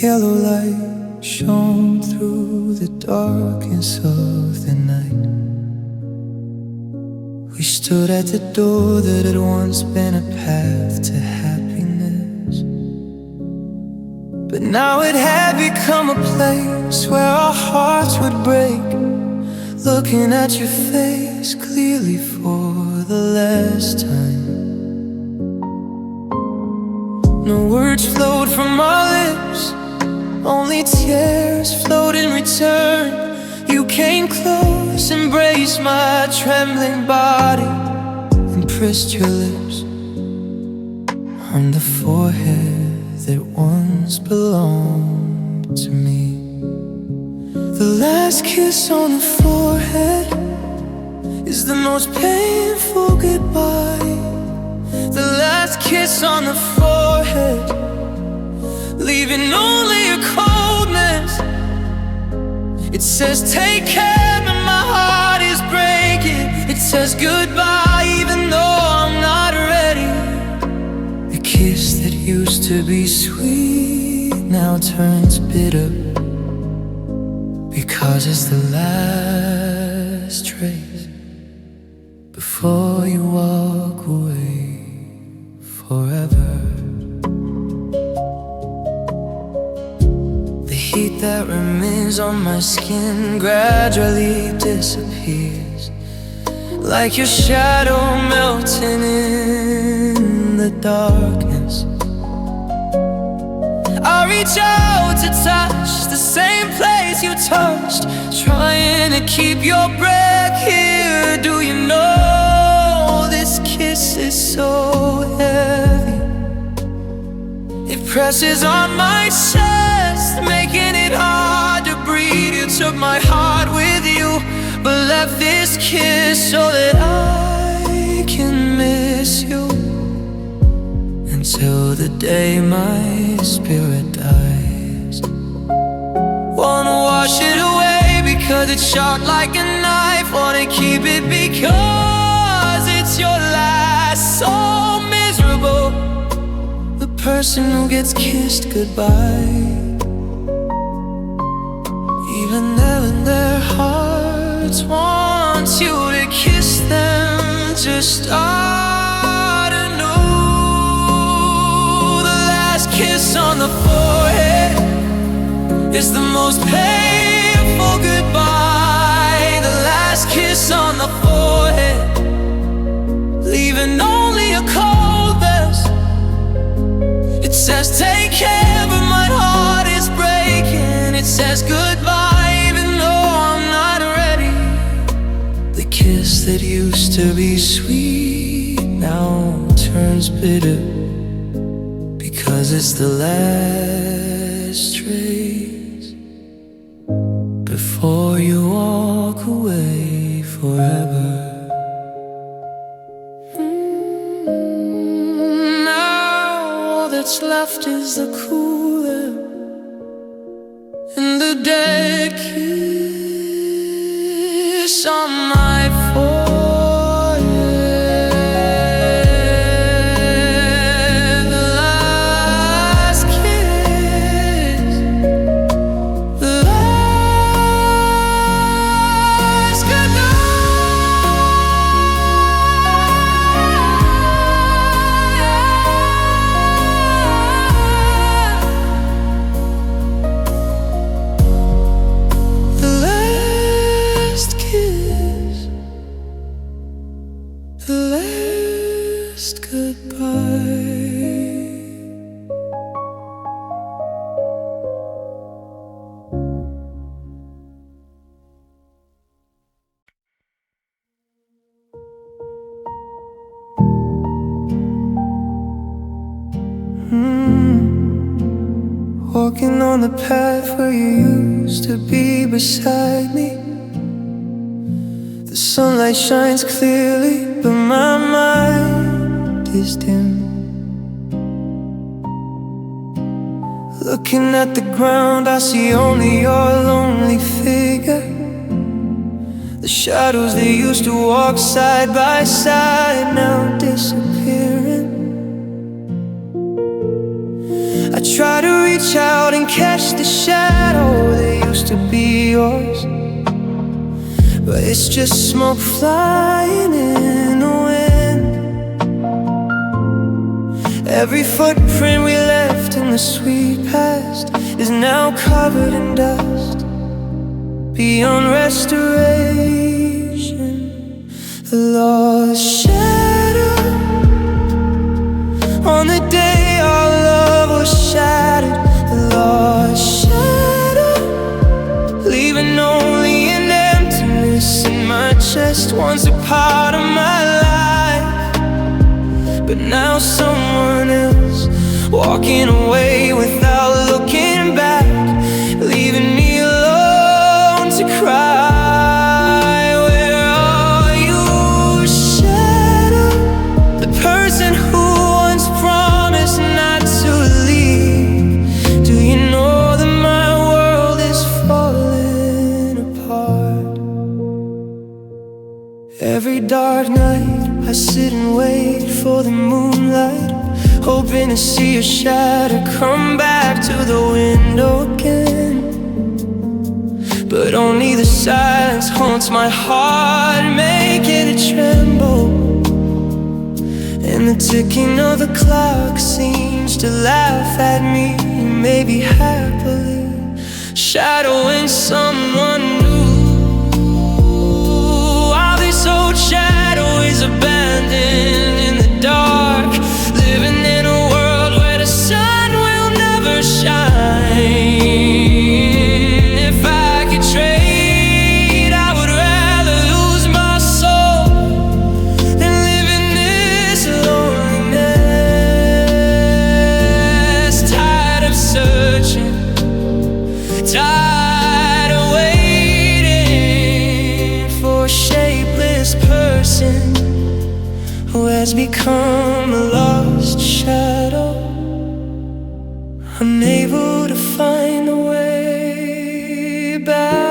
yellow light shone through the darkness of the night. We stood at the door that had once been a path to happiness, but now it had become a place where our hearts would break, looking at your face clearly for the last time. No words flowed from our lips, only tears flowed in return. You came close, embraced my trembling body, and pressed your lips on the forehead that once belonged to me. The last kiss on the forehead is the most painful goodbye. The last kiss on the forehead, leaving only a coldness. It says take care, but my heart is breaking. It says goodbye even though I'm not ready. The kiss that used to be sweet now turns bitter, because it's the last trace before you walk away forever. The heat that remains on my skin gradually disappears, like your shadow melting in the darkness. I reach out to touch the same place you touched, trying to keep your breath here. Do you know this kiss is so heavy? It presses on my chest, making it hard to breathe. You took my heart with you, but left this kiss so that I can miss you until the day my spirit dies. Wanna wash it away because it's sharp like a knife. Wanna keep it because it's your last. So miserable, the person who gets kissed goodbye, even when their hearts want you to kiss them to start anew. The last kiss on the forehead is the most painful goodbye. The last kiss on the forehead, leaving only a cold vest. It says take care, but my heart is breaking. It says goodbye even though I'm not ready. The kiss that used to be sweet now turns bitter, because it's the last trace before you walk away forever. Now all that's left is the cooler and the dead kiss on my forehead. The last kiss, the last the last goodbye. Walking on the path where you used to be beside me. The sunlight shines clearly, but my mind is dim. Looking at the ground, I see only your lonely figure. The shadows that used to walk side by side now disappearing. I try to reach reach out and catch the shadow that used to be yours, but it's just smoke flying in the wind. Every footprint we left in the sweet past is now covered in dust, beyond restoration. The lost shadow on the day our love was shattered. The lost shadow, leaving only an emptiness in my chest. Once a part of my life, but now someone else, walking away without looking back, leaving me alone to cry. Where are you, shadow? The person who once promised not to leave. Do you know that my world is falling apart? Every dark night I sit and wait for the moonlight, hoping to see a shadow come back to the window again. But only the silence haunts my heart, making it tremble. And the ticking of the clock seems to laugh at me, maybe happily, shadowing someone new. While this old shadow is abandoned in the dark, living in a world where the sun will never shine. If I could trade, I would rather lose my soul than live in this loneliness. Tired of searching, tired of waiting for a shapeless person who has become a lost shadow, unable to find a way back.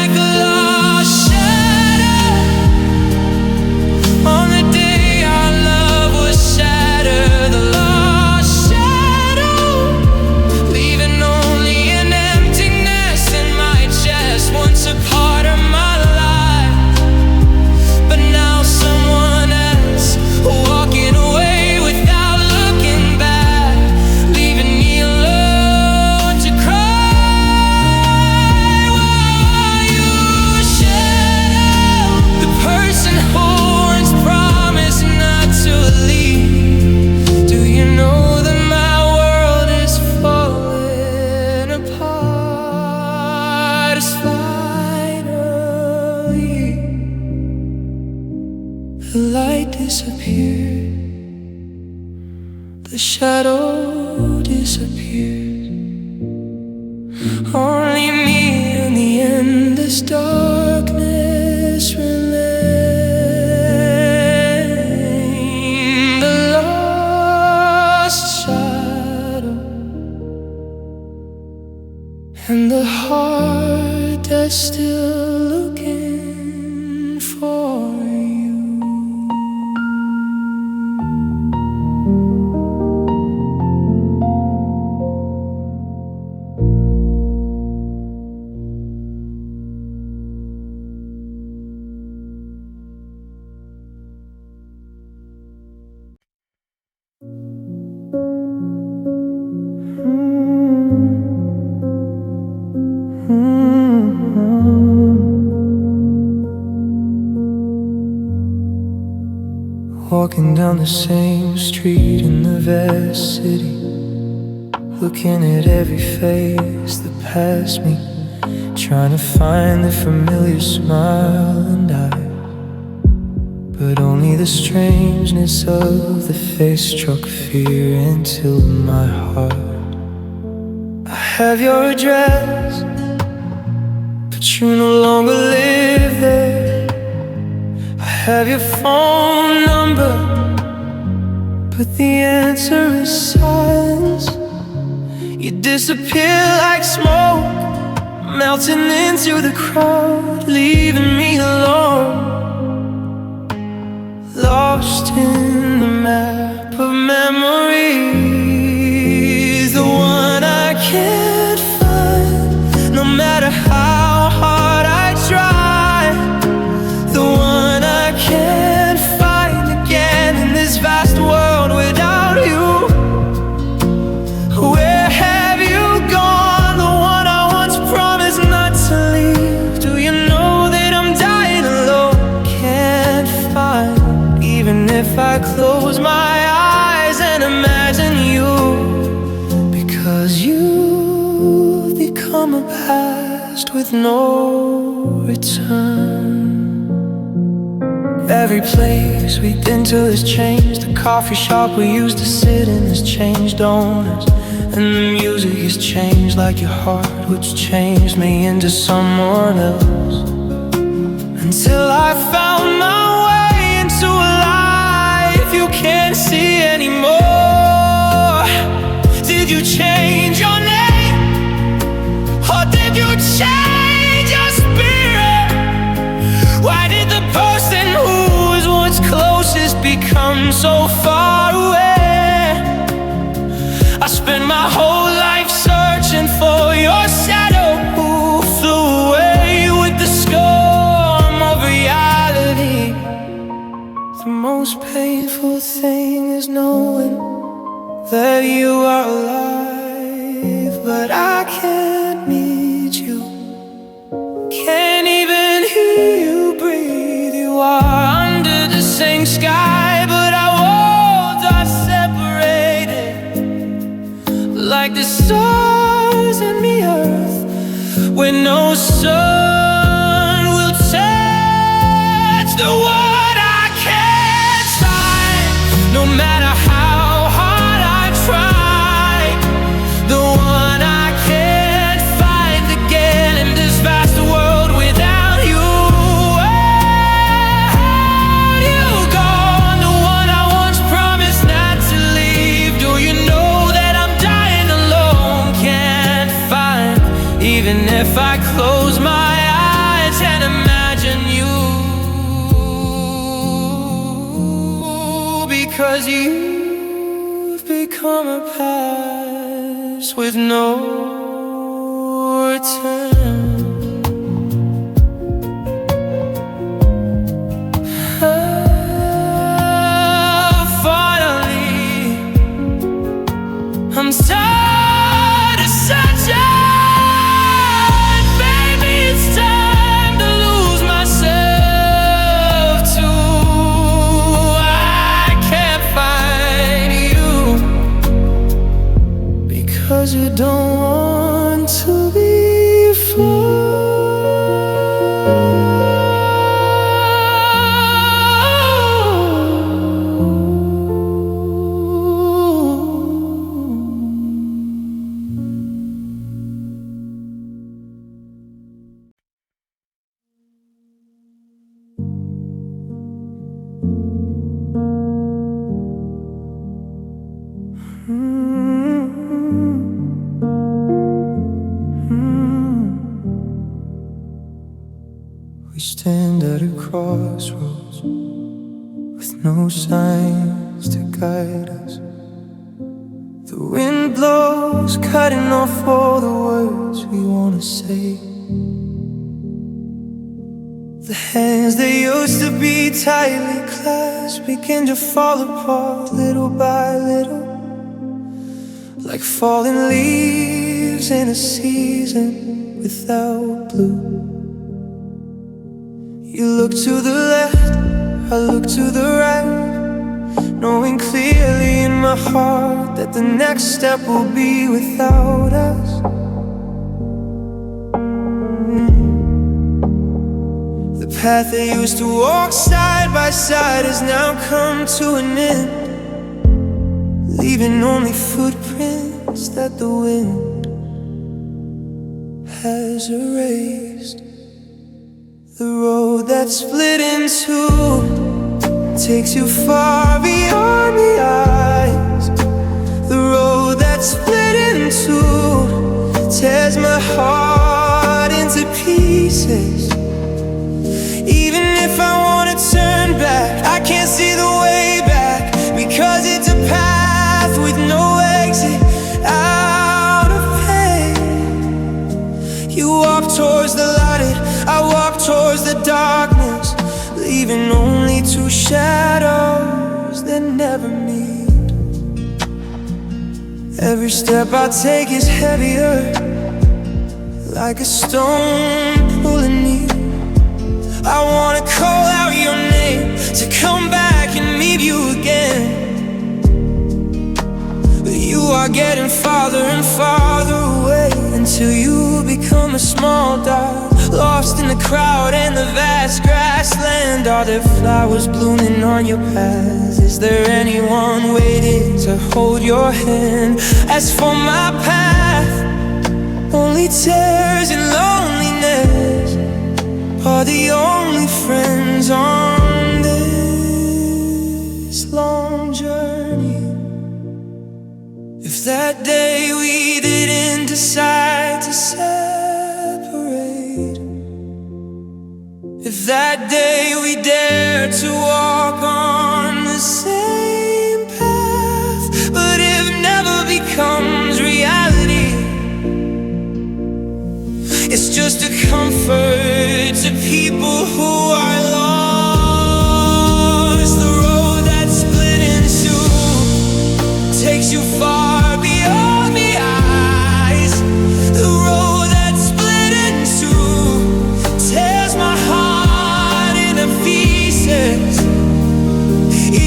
A lost shadow on the day our love was shattered. The lost shadow, leaving only an emptiness in my chest. Once a part of my life, but now someone else, walking away without looking back, leaving me alone to cry. Why you, shadow? The person who once promised not to leave. Do you know that my world is falling apart? It's finally, the light disappeared, the shadow disappeared. Only me in the endless darkness remain. The lost shadow, and the heart that's still looking for you. Walking down the same street in the vast city, looking at every face that passed me, trying to find the familiar smile and eye, but only the strangeness of the face struck fear into my heart. I have your address, but you no longer live there. I have your phone number, but the answer is silence. You disappear like smoke, melting into the crowd, leaving me alone, lost in the map of memories. past with no return. Every place we've been to has changed. The coffee shop we used to sit in has changed owners. And the music has changed like your heart, which changed me into someone else. Until I found my way into a life you can't see anymore. Did you change your name? Or did you change your spirit? Why did the person who was once closest become so far away? I spent my whole life searching for your shadow, who flew away with the storm of reality. The most painful thing is knowing that you are alive, but I can't meet you, can't even hear you breathe. You are under the same sky, but our worlds are separated, like the stars in the earth, where no sun will touch. The one I can't find, no matter how hard I try. The one I can't find again in this vast world without you. Where'd you gone? The one I once promised not to leave. Do you know that I'm dying alone? Can't find, even if I close my eyes and imagine you. Because you've become a past with no return. Finally, I'm tired of searching. Baby, it's time to lose myself too. I can't find you because you don't want to be We stand at a crossroads with no signs to guide us. The wind blows, cutting off all the words we want to say. The hands that used to be tightly clasped begin to fall apart little by little, like falling leaves in a season without blue. You look to the left, I look to the right, knowing clearly in my heart that the next step will be without us. The path that used to walk side by side has now come to an end, leaving only footprints that the wind has erased. The road that split in two takes you far beyond the eyes. The road that split in two tears my heart into pieces. Even if I want to turn back, I can't see the way back, because it's a path with no exit out of pain. You walk towards the light, I walk towards the darkness, leaving only two shadows that never meet. Every step I take is heavier, like a stone pulling me. I wanna call out your name to come back and meet you again, but you are getting farther and farther away, and until you become a small dot, lost in the crowd and the vast grassland. Are there flowers blooming on your path? Is there anyone waiting to hold your hand? As for my path, only tears and loneliness are the only friends on this long journey. If that day we didn't decide to separate, if that day we dared to walk on the same path, but if never becomes reality, it's just a comfort to people who are lost. The road that's split in two takes you far beyond the eyes. The road that's split in two tears my heart into pieces.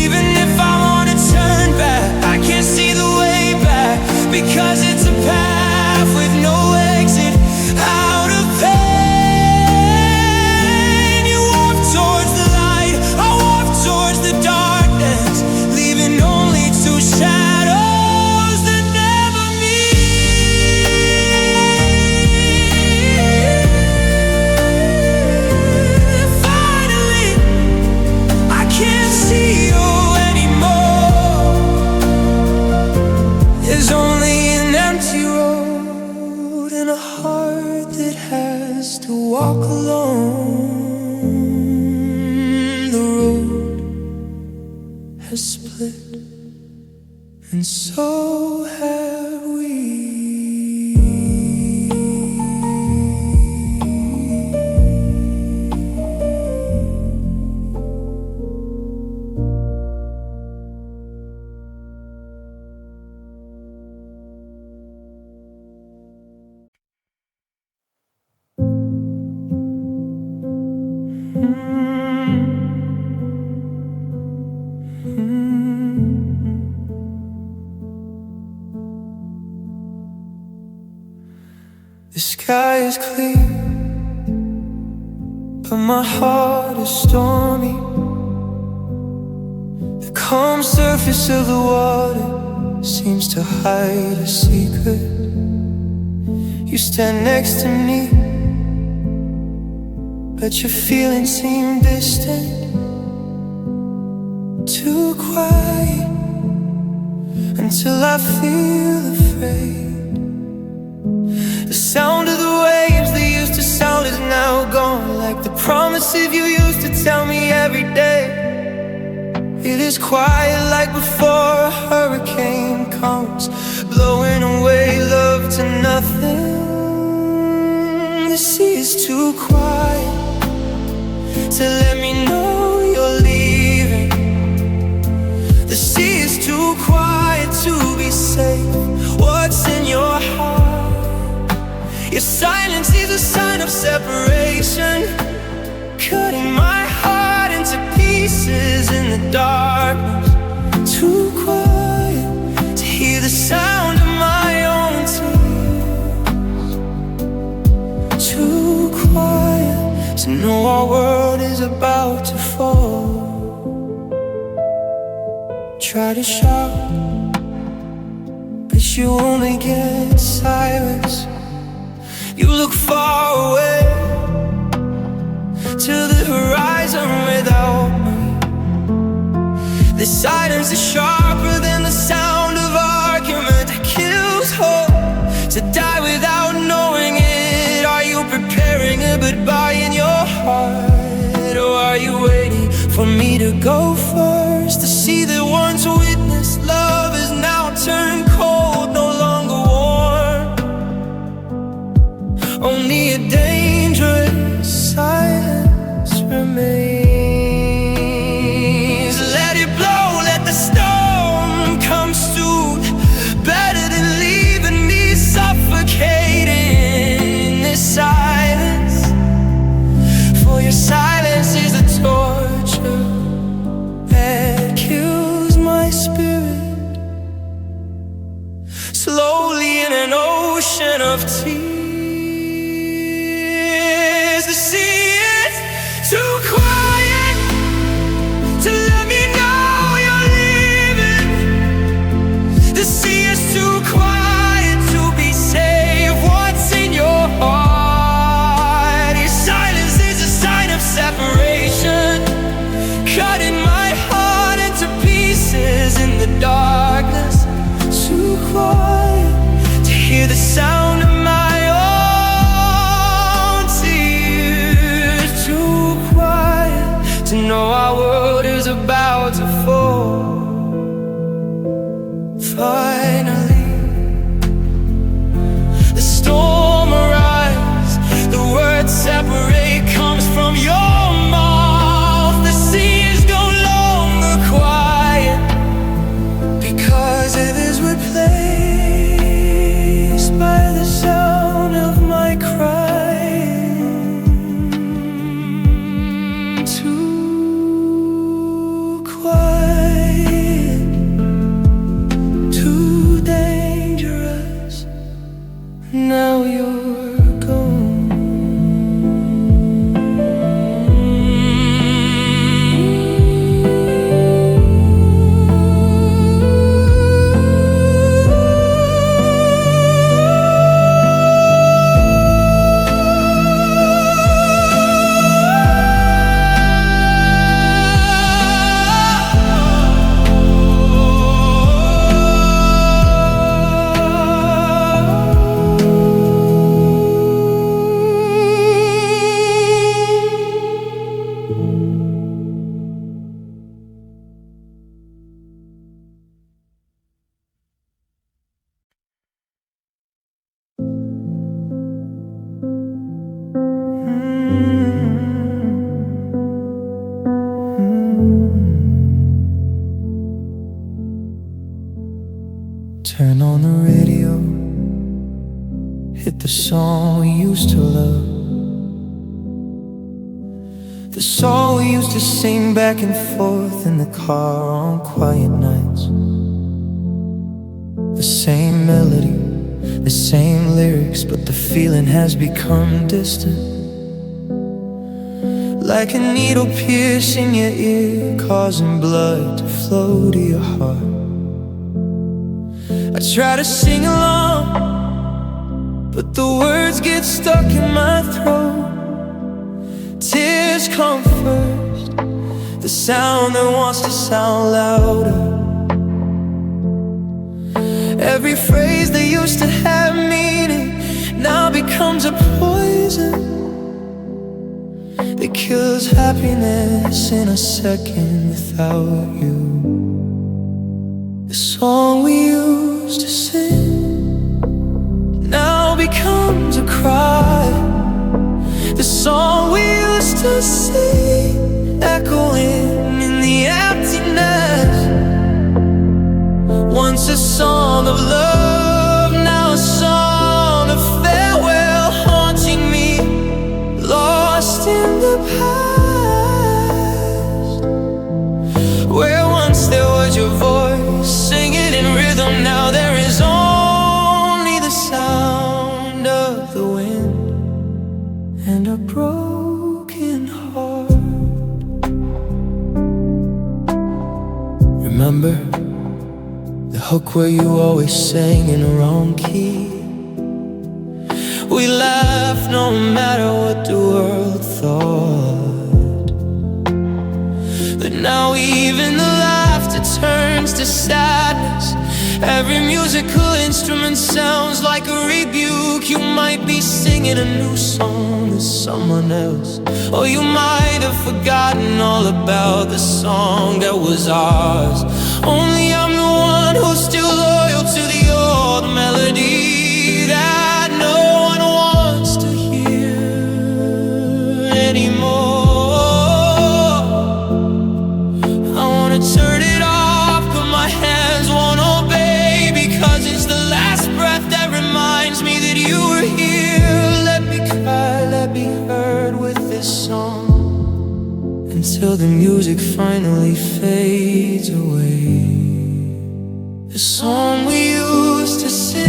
Even if I wanna turn back, I can't see the way back, because it's a path with no exit out of pain. You walk towards the light, I walk towards the darkness, leaving only two shadows that never meet. Finally, I can't see you anymore. There's only an empty road and a heart that has to walk alone. The road has split, and so have we. The sky is clear, but my heart is stormy. The calm surface of the water seems to hide a secret. You stand next to me, but your feelings seem distant, too quiet, until I feel afraid. The sound of the waves that used to sound is now gone, like the promises you used to tell me every day. It is quiet like before a hurricane comes, blowing away love to nothing. The sea is too quiet to let me know you're leaving. The sea is too quiet to be safe. What's in your heart? Your silence is a sign of separation, cutting my heart into pieces in the darkness. Too quiet to hear the sound of my own tears. Too quiet to know our world is about to fall. Try to shout, but you only get silence. You look far away to the horizon without me. The silence is sharper than the sound of argument that kills hope to die without knowing it. Are you preparing a goodbye in your heart, or are you waiting for me to go first? To see that once witnessed love is now turned cold, no longer warm. Only a dangerous silence remains. Let it blow, let the storm come soon. Better than leaving me suffocating in this silence. For your silence is a torture that kills my spirit slowly in an ocean of tears. the song we used to love, the song we used to sing back and forth in the car on quiet nights. The same melody, the same lyrics, but the feeling has become distant, like a needle piercing your ear, causing blood to flow to your heart. I try to sing along, but the words get stuck in my throat. Tears come first, the sound that wants to sound louder. Every phrase that used to have meaning now becomes a poison that kills happiness in a second without you. The song we used to sing now becomes a cry. The song we used to sing echoing in the emptiness. Once a song of love, now a song of farewell, haunting me, lost in the past. Where once there was your voice singing in rhythm, now there is only the sound of the wind and a broken heart. Remember the hook where you always sang in the wrong key? We laughed no matter what the world thought, but now even the laughter turns to sadness. Every musical instrument sounds like a rebuke. You might be singing a new song to someone else, or you might have forgotten all about the song that was ours. Only I'm the one who's still loyal to the old melody that no one wants to hear anymore. I wanna turn it off, but my hands won't obey, because it's the last breath that reminds me that you were here. Let me cry, let me hurt with this song, until the music finally fades away. The song we used to sing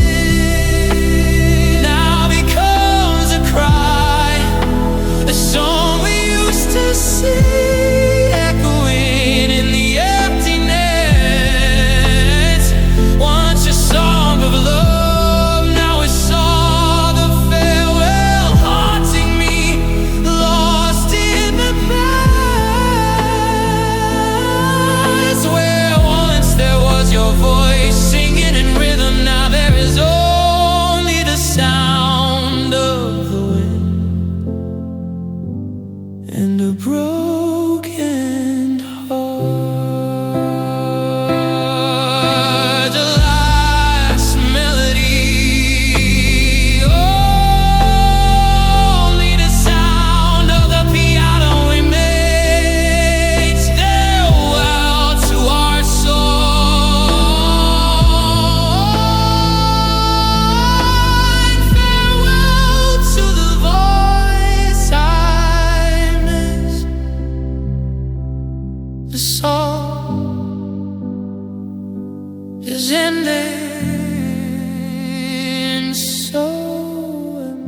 now becomes a cry. The song we used to sing echoing in the emptiness. Once a song of love, now it's all the farewell, haunting me, lost in the past. Where once there was your voice singing in rhythm, now there is only the sound of the wind and a broken heart. The last melody, only the sound of the piano we made. Farewell to our song, farewell to the voice I miss. The song is ending, so am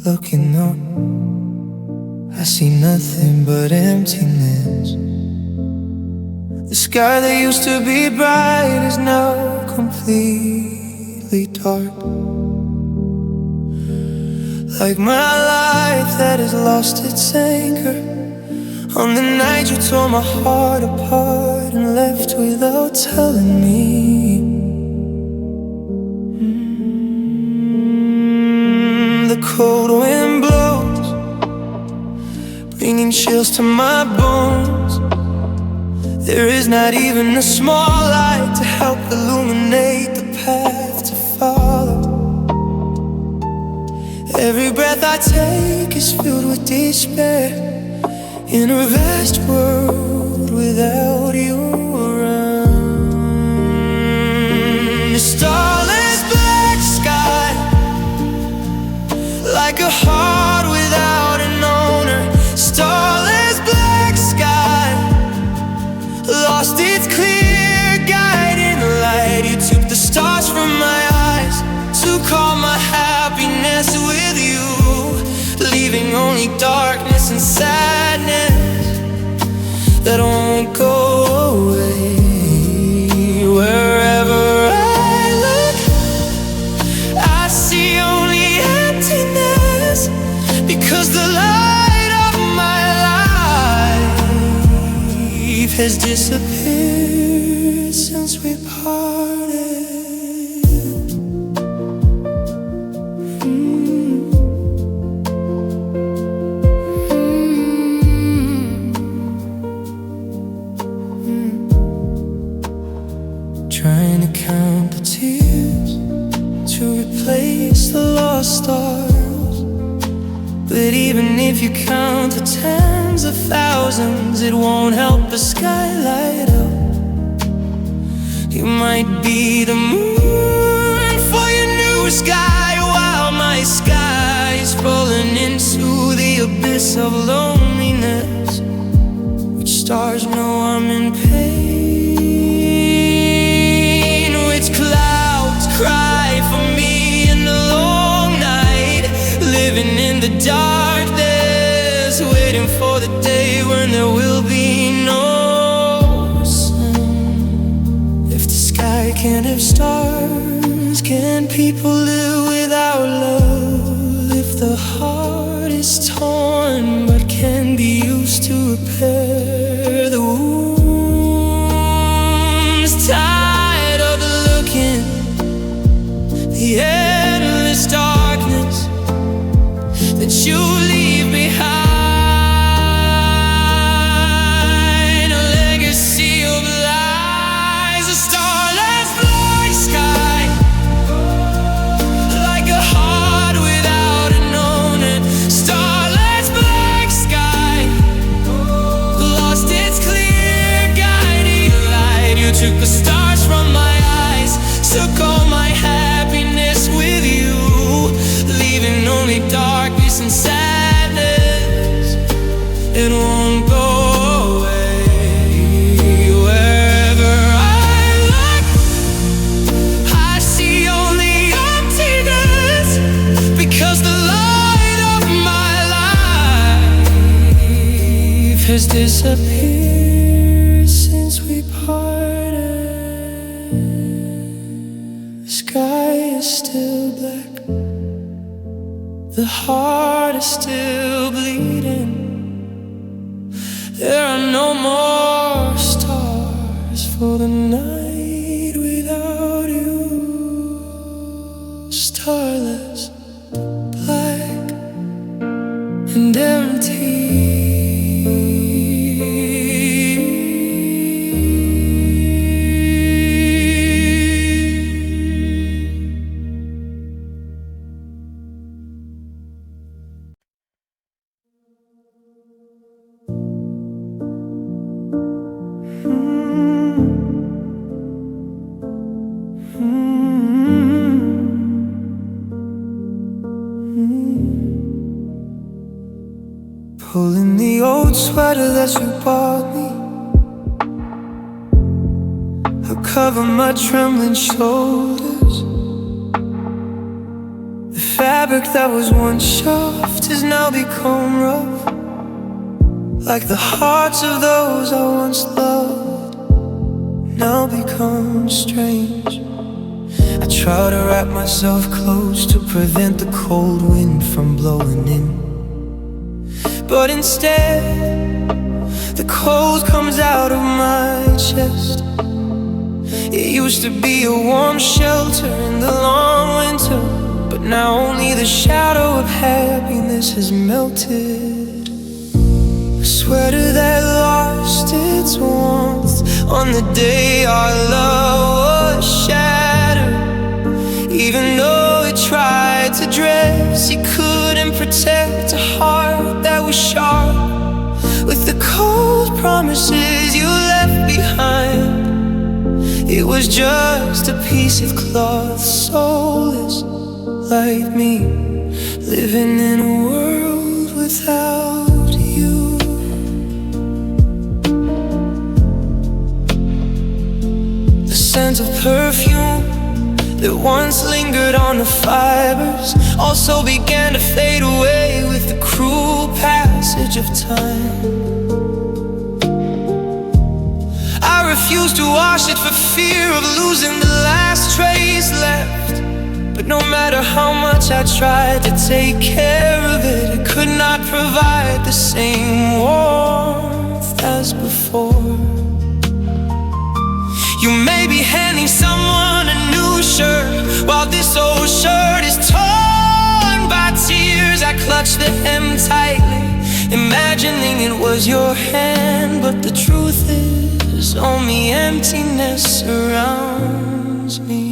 looking up, I see nothing but emptiness. The sky that used to be bright is now completely dark, like my life that has lost its anchor, On the night you tore my heart apart and left without telling me. The cold wind blows, bringing chills to my bones. There is not even a small light to help illuminate the path to follow. Every breath I take is filled with despair, in a vast world without you around. A starless black sky, like a heart without an owner. Starless black sky, lost its clear guiding light. You took the stars from my eyes, took all my happiness with you, leaving only darkness and sadness that won't go away. Wherever I look, I see only emptiness, because the light of my life has disappeared since we parted. Trying to count the tears to replace the lost stars. But even if you count the tens of thousands, it won't help the sky light up. You might be the moon for your new sky, while my sky is falling into the abyss of loneliness. Which stars know I'm in pain, which clouds cry for me in the long night, living in the darkness, waiting for the day when there will be no sun. If the sky can't have stars, can people live without love? If the heart is torn but can be used to repair the wounds, tired of looking the endless darkness that you leave behind, a legacy of lies. A starless black sky, like a heart without an owner. Starless black sky, lost its clear guiding light. You took the stars from my eyes, took all my happiness with you, leaving only darkness and sadness. It won't go away. Wherever I look, I see only emptiness, because the light of my life has disappeared since we parted. The sky is still black, the heart is still bleeding. There are no more stars for the night without you. Starless, black, and empty. Pulling the old sweater that you bought me, I cover my trembling shoulders. The fabric that was once soft has now become rough, like the hearts of those I once loved now become strange. I try to wrap myself close to prevent the cold wind from blowing in, but instead the cold comes out of my chest. It used to be a warm shelter in the long winter, but now only the shadow of happiness has melted. A sweater that lost its warmth on the day our love was shattered. Even though it tried to dress, it couldn't protect a heart that was sharp with the cold promises you left behind. It was just a piece of cloth, soulless like me, living in a world without you. The scent of perfume that once lingered on the fibers also began to fade away with the cruel passage of time. I refused to wash it for fear of losing the last trace left. But no matter how much I tried to take care of it, it could not provide the same warmth as before. You may be handing someone a new shirt, while this old shirt is torn by tears. I clutch the hem tightly, imagining it was your hand, but the truth is only emptiness surrounds me.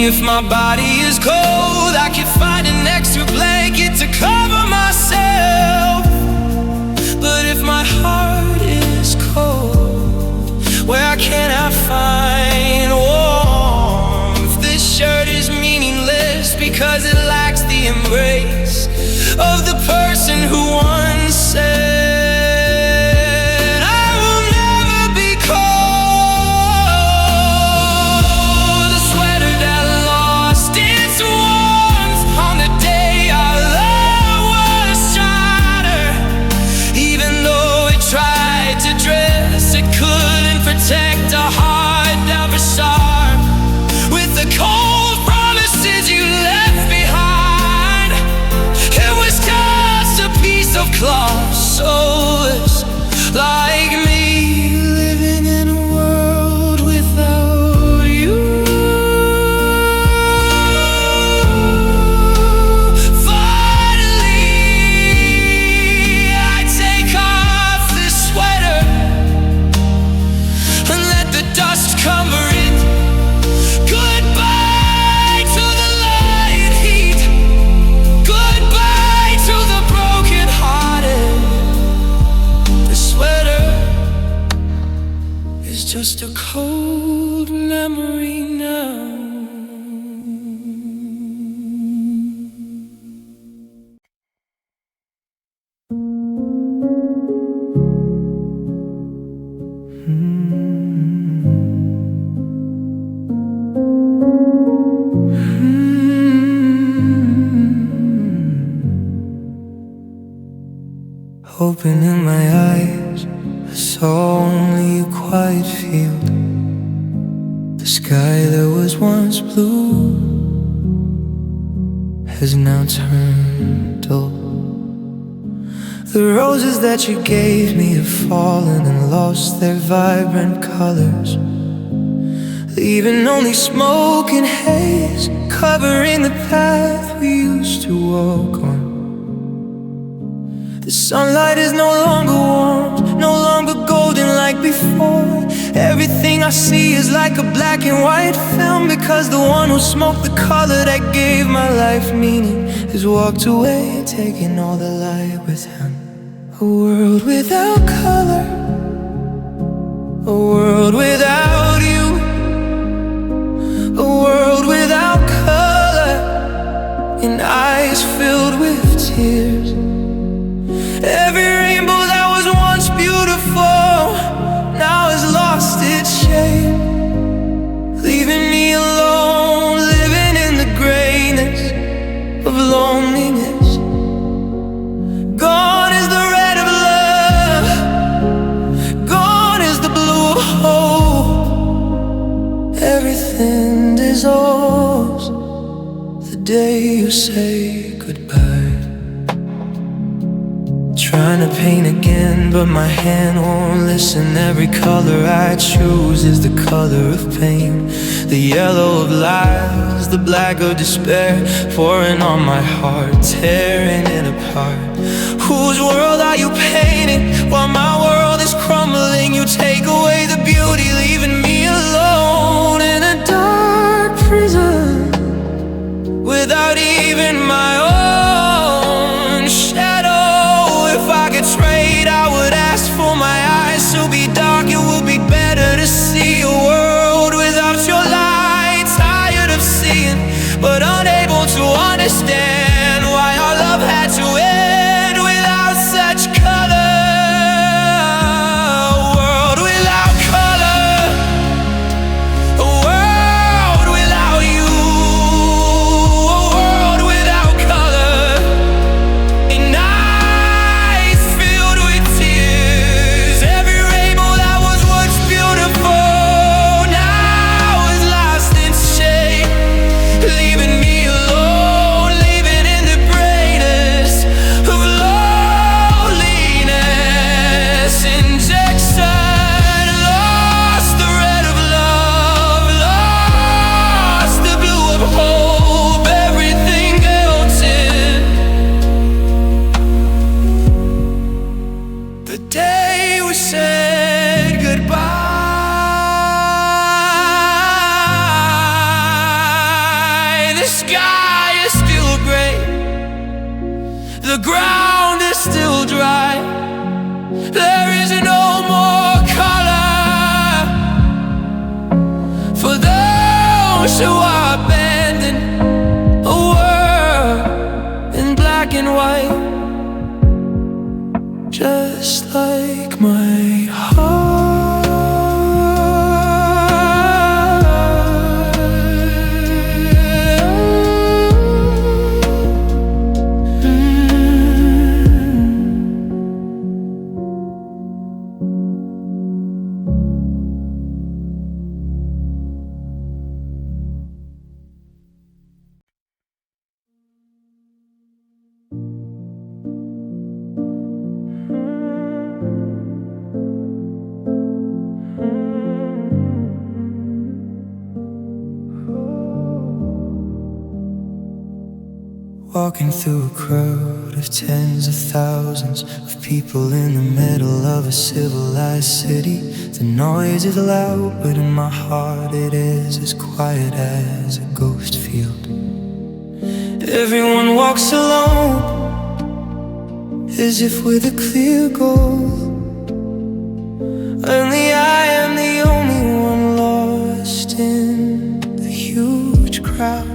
If my body is cold, I can find an extra blanket to cover myself. But if my heart is cold, where can I find warmth? This shirt is meaningless because it lacks the embrace of the person who once said, protect a heart that was sharp with the cold promises you left behind. It was just a piece of cloth, soulless like me, living in a world without you. Finally, I take off this sweater and let the dust cover it. Goodbye to the light heat. Goodbye to the broken hearted. The sweater is just a cold memory now. Opening my eyes, I saw only a quiet field. The sky that was once blue has now turned dull. The roses that you gave me have fallen and lost their vibrant colors, leaving only smoke and haze covering the path we used to walk on. The sunlight is no longer warm, no longer golden like before. Everything I see is like a black and white film, because the one who smoked the color that gave my life meaning has walked away, taking all the light with him. A world without color, a world without you, a world without color, and eyes filled with tears. Every rainbow that was once beautiful now has lost its shape, leaving me alone, living in the grayness of loneliness. Gone is the red of love, gone is the blue of hope. Everything dissolves the day you say goodbye. but my hand won't listen. Every color I choose is the color of pain. The yellow of lies, the black of despair, pouring on my heart, tearing it apart. Whose world are you painting while my world is crumbling? You take away the beauty, leaving me alone in a dark prison without even my own shadow. If I could trade, I would ask for my eyes to be dark. It would be better to see a world without your light. Tired of seeing, but unable to understand why our love had to end without such color. A world without color, a world without you, a world without color, a night filled with tears. Every rainbow that was once beautiful now is lost in shade, leaving me alone, living in the brightest of loneliness. Injection, lost the red of love, lost the blue of hope, everything melted. The day we said goodbye, the sky is still gray, the ground is still dry. There is no more color for those who are abandoned. A world in black and white, just like my heart. Walking through a crowd of tens of thousands of people in the middle of a civilized city. The noise is loud, but in my heart it is as quiet as a ghost field. Everyone walks alone, as if with a clear goal. Only I am the only one lost in the huge crowd.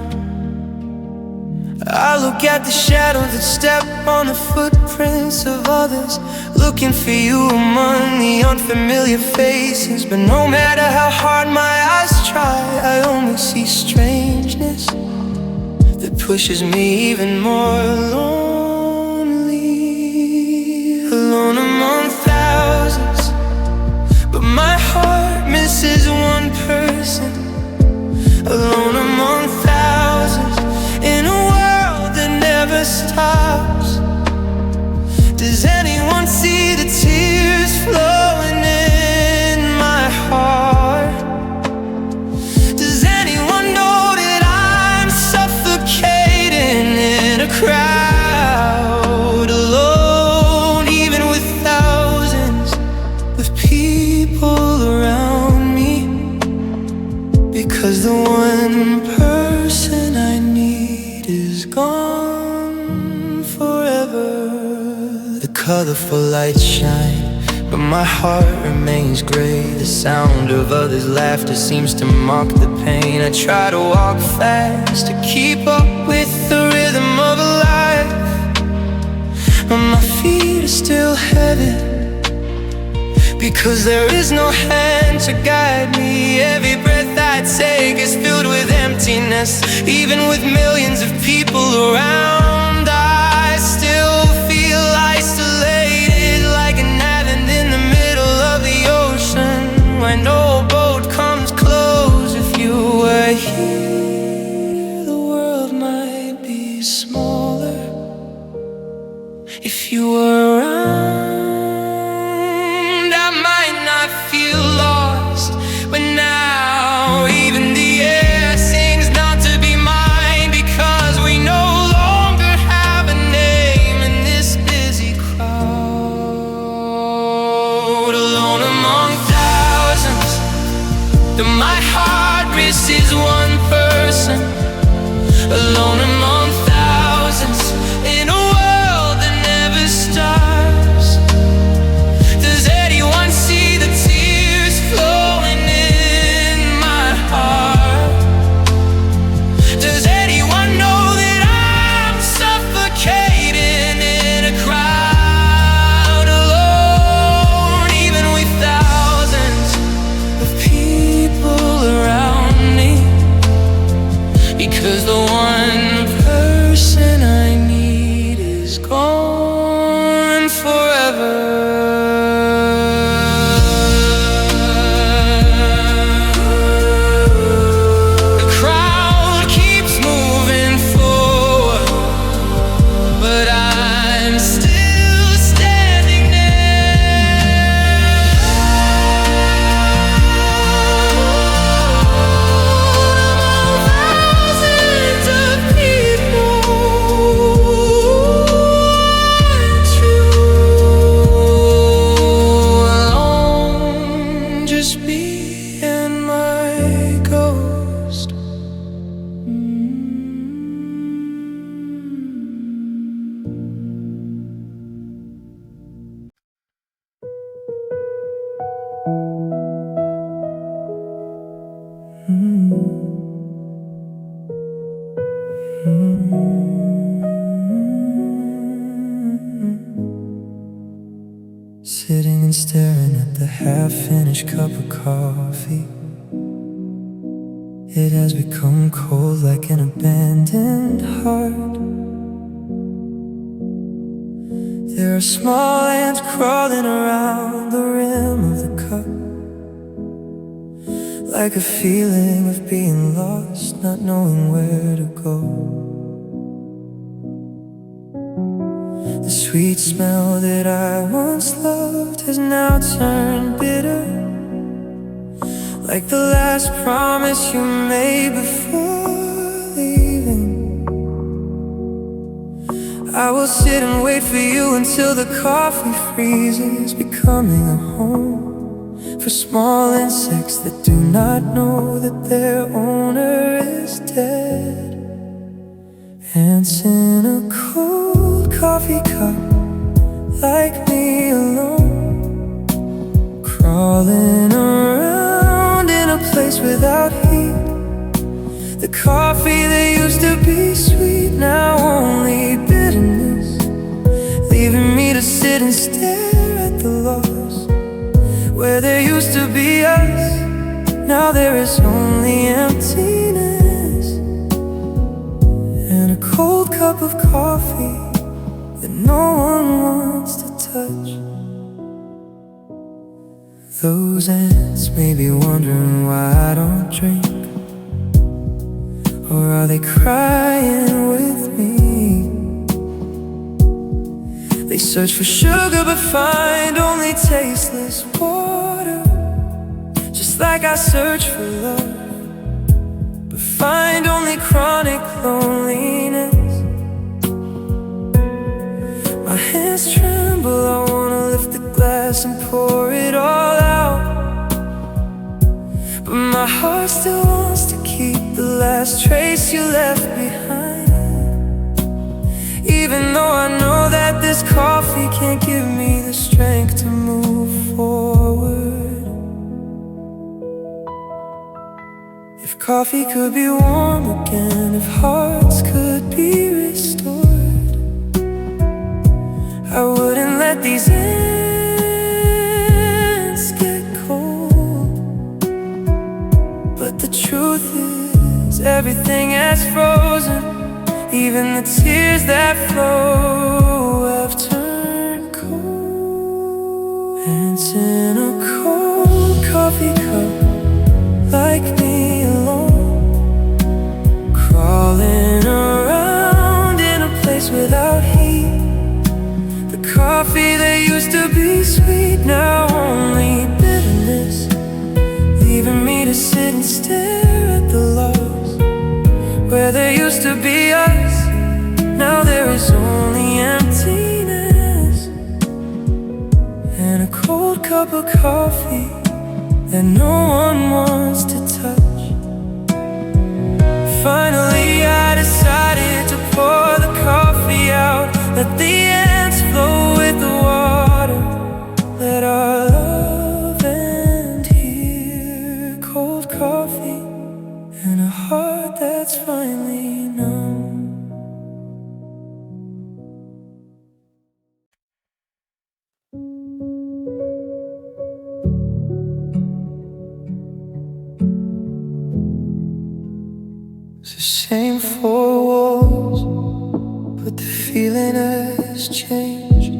I look at the shadows that step on the footprints of others, looking for you among the unfamiliar faces. But no matter how hard my eyes try, I only see strangeness that pushes me even more lonely. Alone among thousands, but my heart misses one person. Alone among thousands, in a world that never stops. Does anyone see the tears flowing in my heart? Does anyone know that I'm suffocating in a crowd, alone, even with thousands of people around me? Because the one person I need is gone forever. The colorful lights shine, but my heart remains gray. The sound of others' laughter seems to mock the pain. I try to walk fast to keep up with the rhythm of life, but my feet are still heavy, because there is no hand to guide me. Every breath I take is filled with emptiness. Even with millions of people around, I still feel isolated, like an island in the middle of the ocean, where no boat comes close. If you were here, the world might be smaller. If you were around, road, alone among thousands. That my heart misses one person, alone among thousands, in a world that never stops. Does anyone see the tears flowing in my heart? Does anyone know that I'm suffocating in a crowd, alone, even with thousands of people around me? Because the one person I need is gone forever. The crowd keeps moving forward, but I'm still standing there. Thousands of people want you, alone, just me and my ghost. Sitting and staring at the half-finished cup of coffee. It has become cold like an abandoned heart. There are small ants crawling around the rim of the cup, like a feeling of being lost, not knowing where to go. The sweet smell that I once loved has now turned bitter, like the last promise you made before leaving. I will sit and wait for you until the coffee freezes, becoming a home for small insects that do not know that their owner is dead. Ants in a cold coffee cup, like me, alone, crawling around in a place without heat. The coffee that used to be sweet, now only bitterness, leaving me to sit and stare at the loss. Where there used to be us, now there is only emptiness, and a cold cup of coffee that no one wants to touch. Those ants may be wondering why I don't drink, or are they crying with me? They search for sugar but find only tasteless water, just like I search for love but find only chronic loneliness. My hands tremble, I wanna lift the glass and pour it all out, but my heart still wants to keep the last trace you left behind. Even though I know that this coffee can't give me the strength to move forward. If coffee could be warm again, if hearts could be restored, I wouldn't let these ants get cold. But the truth is, everything has frozen. Even the tears that flow have turned cold. Ants in a cold coffee cup, like me, alone, crawling around in a place without heat. The coffee that used to be sweet, now only bitterness, leaving me to sit and stare at the loss. Where there used to be us, now there is only emptiness, and a cold cup of coffee that no one wants to touch. Finally I decided to pour the coffee out, let the ants flow with the water, let our love end here. Cold coffee and a heart that's finally numb. It's the same four walls, but the feeling has changed.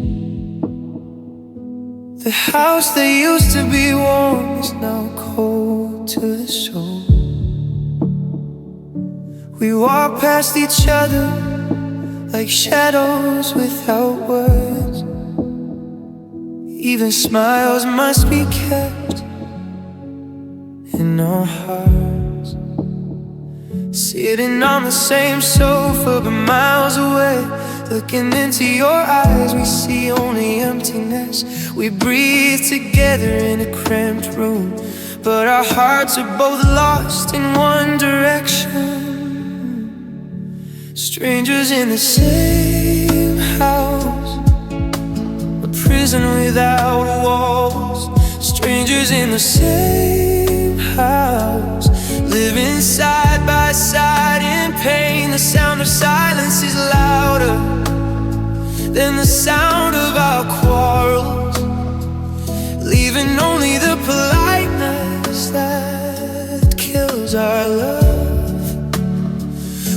The house that used to be warm is now cold to the soul. We walk past each other like shadows without words. Even smiles must be kept in our hearts. Sitting on the same sofa but miles away, looking into your eyes, we see only emptiness. We breathe together in a cramped room, but our hearts are both lost in one direction. Strangers in the same house, a prison without walls. Strangers in the same house, living side by side in pain. The sound of silence is louder than the sound of our quarrels, leaving only the politeness that kills our love.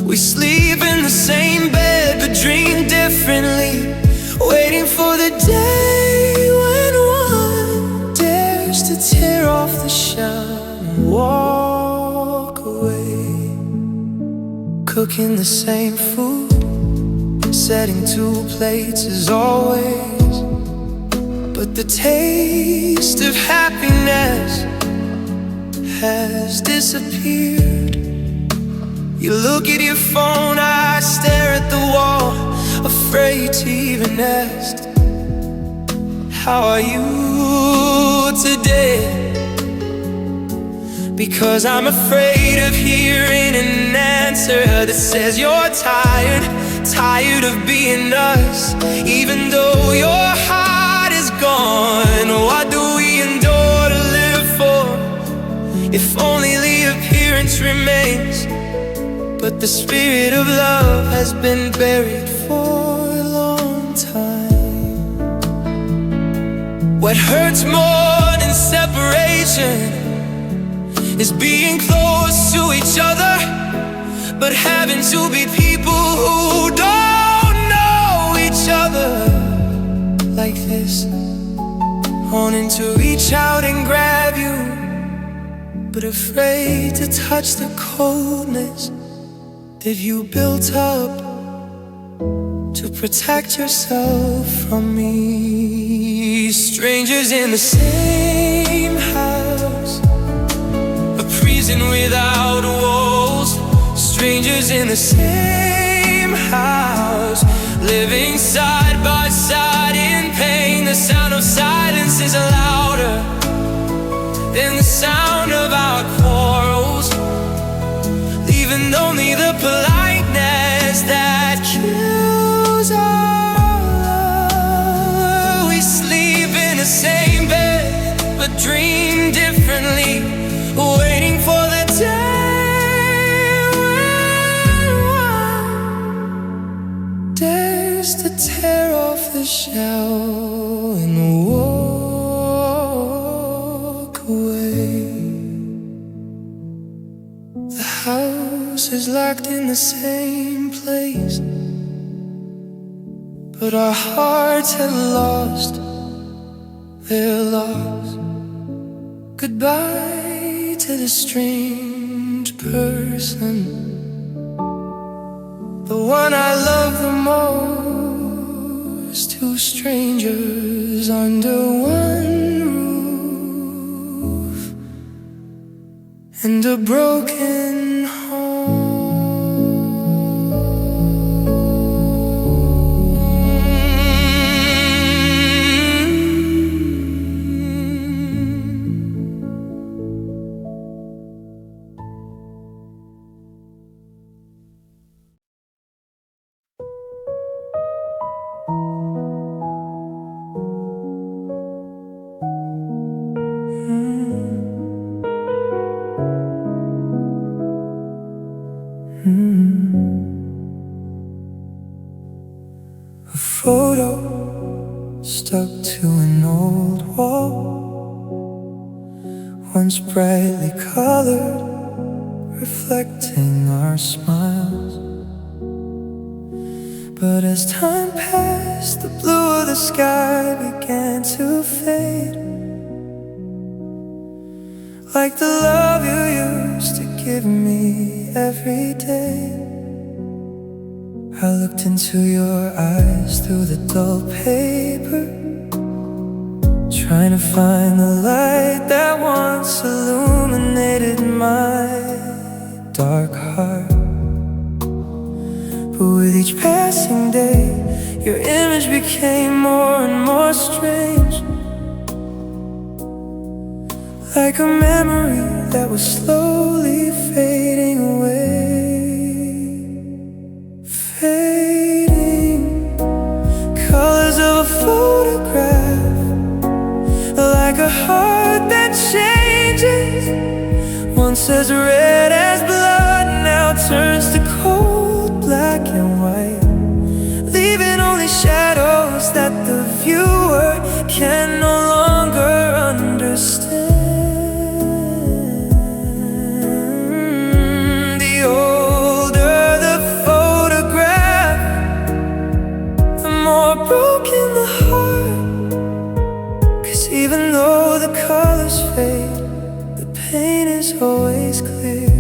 We sleep in the same bed but dream differently, waiting for the day when one dares to tear off the shine and walk away. Cooking the same food, setting two plates as always, but the taste of happiness has disappeared. You look at your phone, I stare at the wall, afraid to even ask, how are you today? Because I'm afraid of hearing an answer that says you're tired, tired of being us. Even though your heart is gone, what do we endure to live for? If only the appearance remains, but the spirit of love has been buried for a long time. What hurts more than separation is being close to each other, but having to be people who don't know each other like this, wanting to reach out and grab you, but afraid to touch the coldness that you built up to protect yourself from me. Strangers in the same house, a prison without walls. Strangers in the same house, living side by side in pain. The sound of silence is louder than the sound of our quarrels, leaving only the politeness that kills our love. We sleep in the same bed but dream differently, waiting for the day when one dares to tear off the shell and walk away. The house is locked in the same place, but our hearts had lost their loss. Goodbye to the strange person, the one I love the most. Two strangers under one roof, and a broken home. once brightly colored, reflecting our smiles. But as time passed, the blue of the sky began to fade, like the love you used to give me every day. I looked into your eyes through the dull paper, trying to find the light that once illuminated my dark heart. But with each passing day, your image became more and more strange, like a memory that was slowly fading away. Fading, colors of a photograph, like a heart that changes. Once as red as blood, now turns to cold black and white, leaving only shadows that the viewer can no longer understand. The older the photograph, the more broken the heart. 'Cause even though the colors fade, the pain is always clear.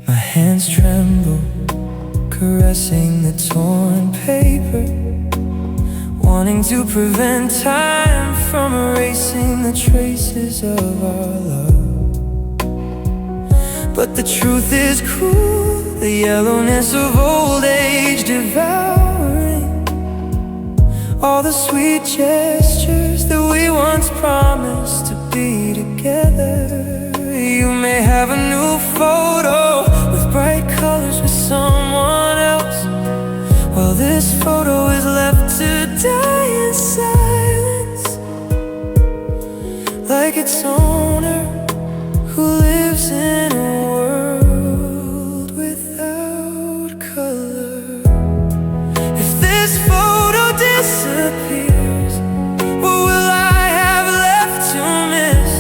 My hands tremble, caressing the torn paper, wanting to prevent time from erasing the traces of our love. But the truth is cruel, the yellowness of old age devouring all the sweet gestures that we once promised to be together. You may have a new photo with bright colors with someone else, while this photo is left to die in silence, like its owner who lives in a world without color. If this photo disappears, what will I have left to miss?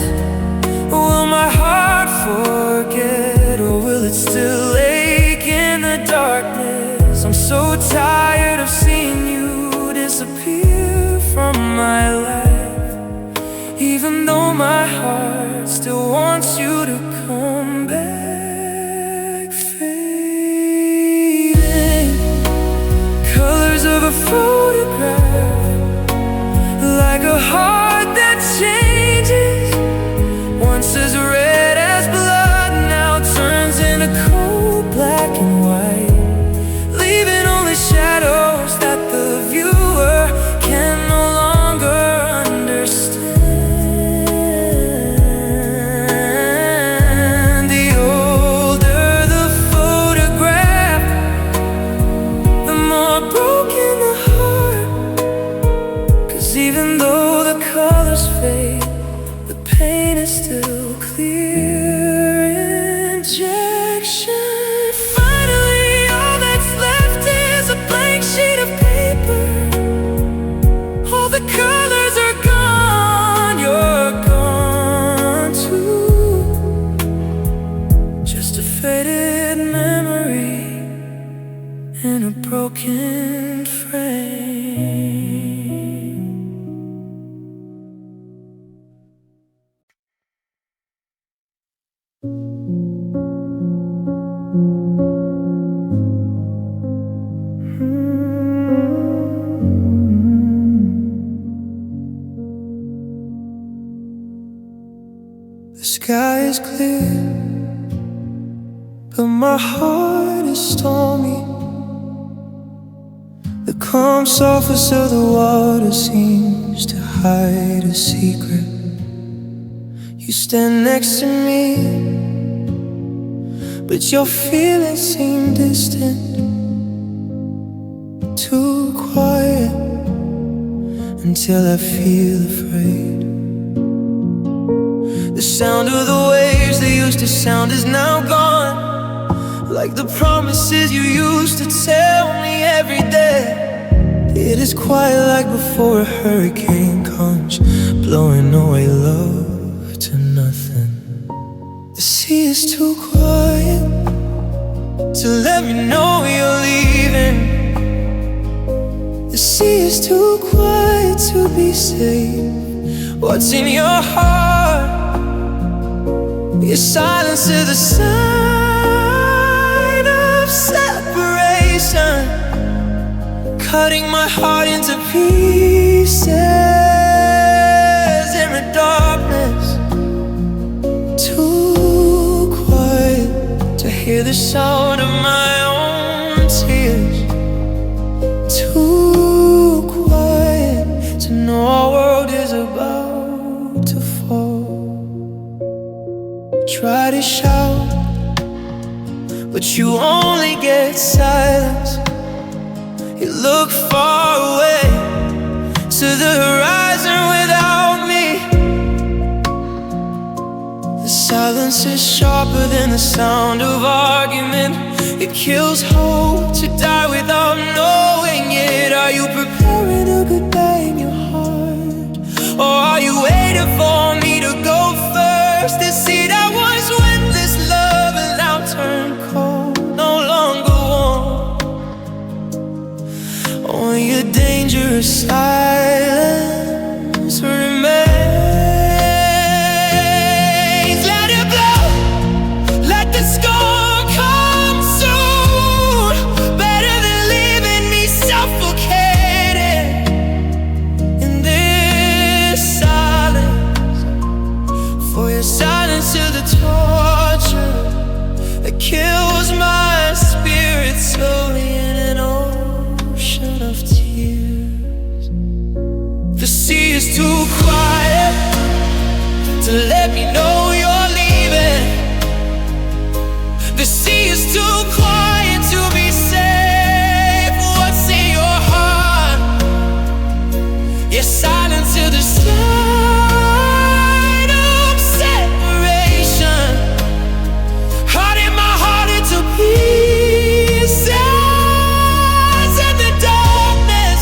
Will my heart forget, or will it still ache in the darkness? I'm so tired of seeing you disappear from my life, even though my heart still wants you to come back. Fading, colors of a photograph, like a heart that changes. Once as red as blood, now turns into cold black and white, leaving only shadows that the viewer can no longer understand. The older the photograph, the more broken the heart. 'Cause even though the colors fade, the pain is still clear. Injection. Finally, all that's left is a blank sheet of paper. All the colors are gone, you're gone too. Just a faded memory in a broken frame. The sky is clear, but my heart is stormy. The calm surface of the water seems to hide a secret. You stand next to me, but your feelings seem distant, too quiet, until I feel afraid. The sound of the waves that used to sound is now gone, like the promises you used to tell me every day. It is quiet like before a hurricane comes, blowing away love to nothing. The sea is too quiet to let me know you're leaving. The sea is too quiet to be safe. What's in your heart? Your silence is the sign of separation, cutting my heart into pieces in the darkness. Too quiet to hear the sound of my own tears. Too quiet to know our world is about to fall. Try to shout, but you only get silence. You look far away to the horizon without me. The silence is sharper than the sound of argument. It kills hope to die without knowing it. Are you preparing a goodbye in your heart? Or are you waiting for me to go first? This sea that was windless love and now turned cold, no longer warm. Only a dangerous silence remains. Let it blow, let the storm come soon. Better than leaving me suffocating in this silence. For your silence is the torture that kills my spirit slowly in an ocean of tears. The sea is too quiet to let me know you're leaving. The sea is too quiet to be safe. What's in your heart? Your silence is the sign of separation, cutting my heart into pieces in the darkness.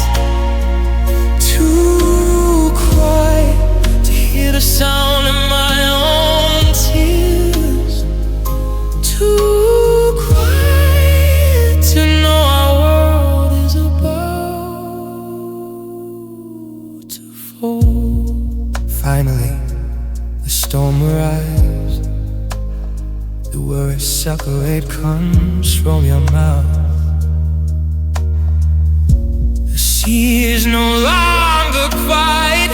Too quiet to hear the sound of my own tears. Too quiet to know our world is about to fall. Finally, the storm arrives. The word separate comes from your mouth. The sea is no longer quiet,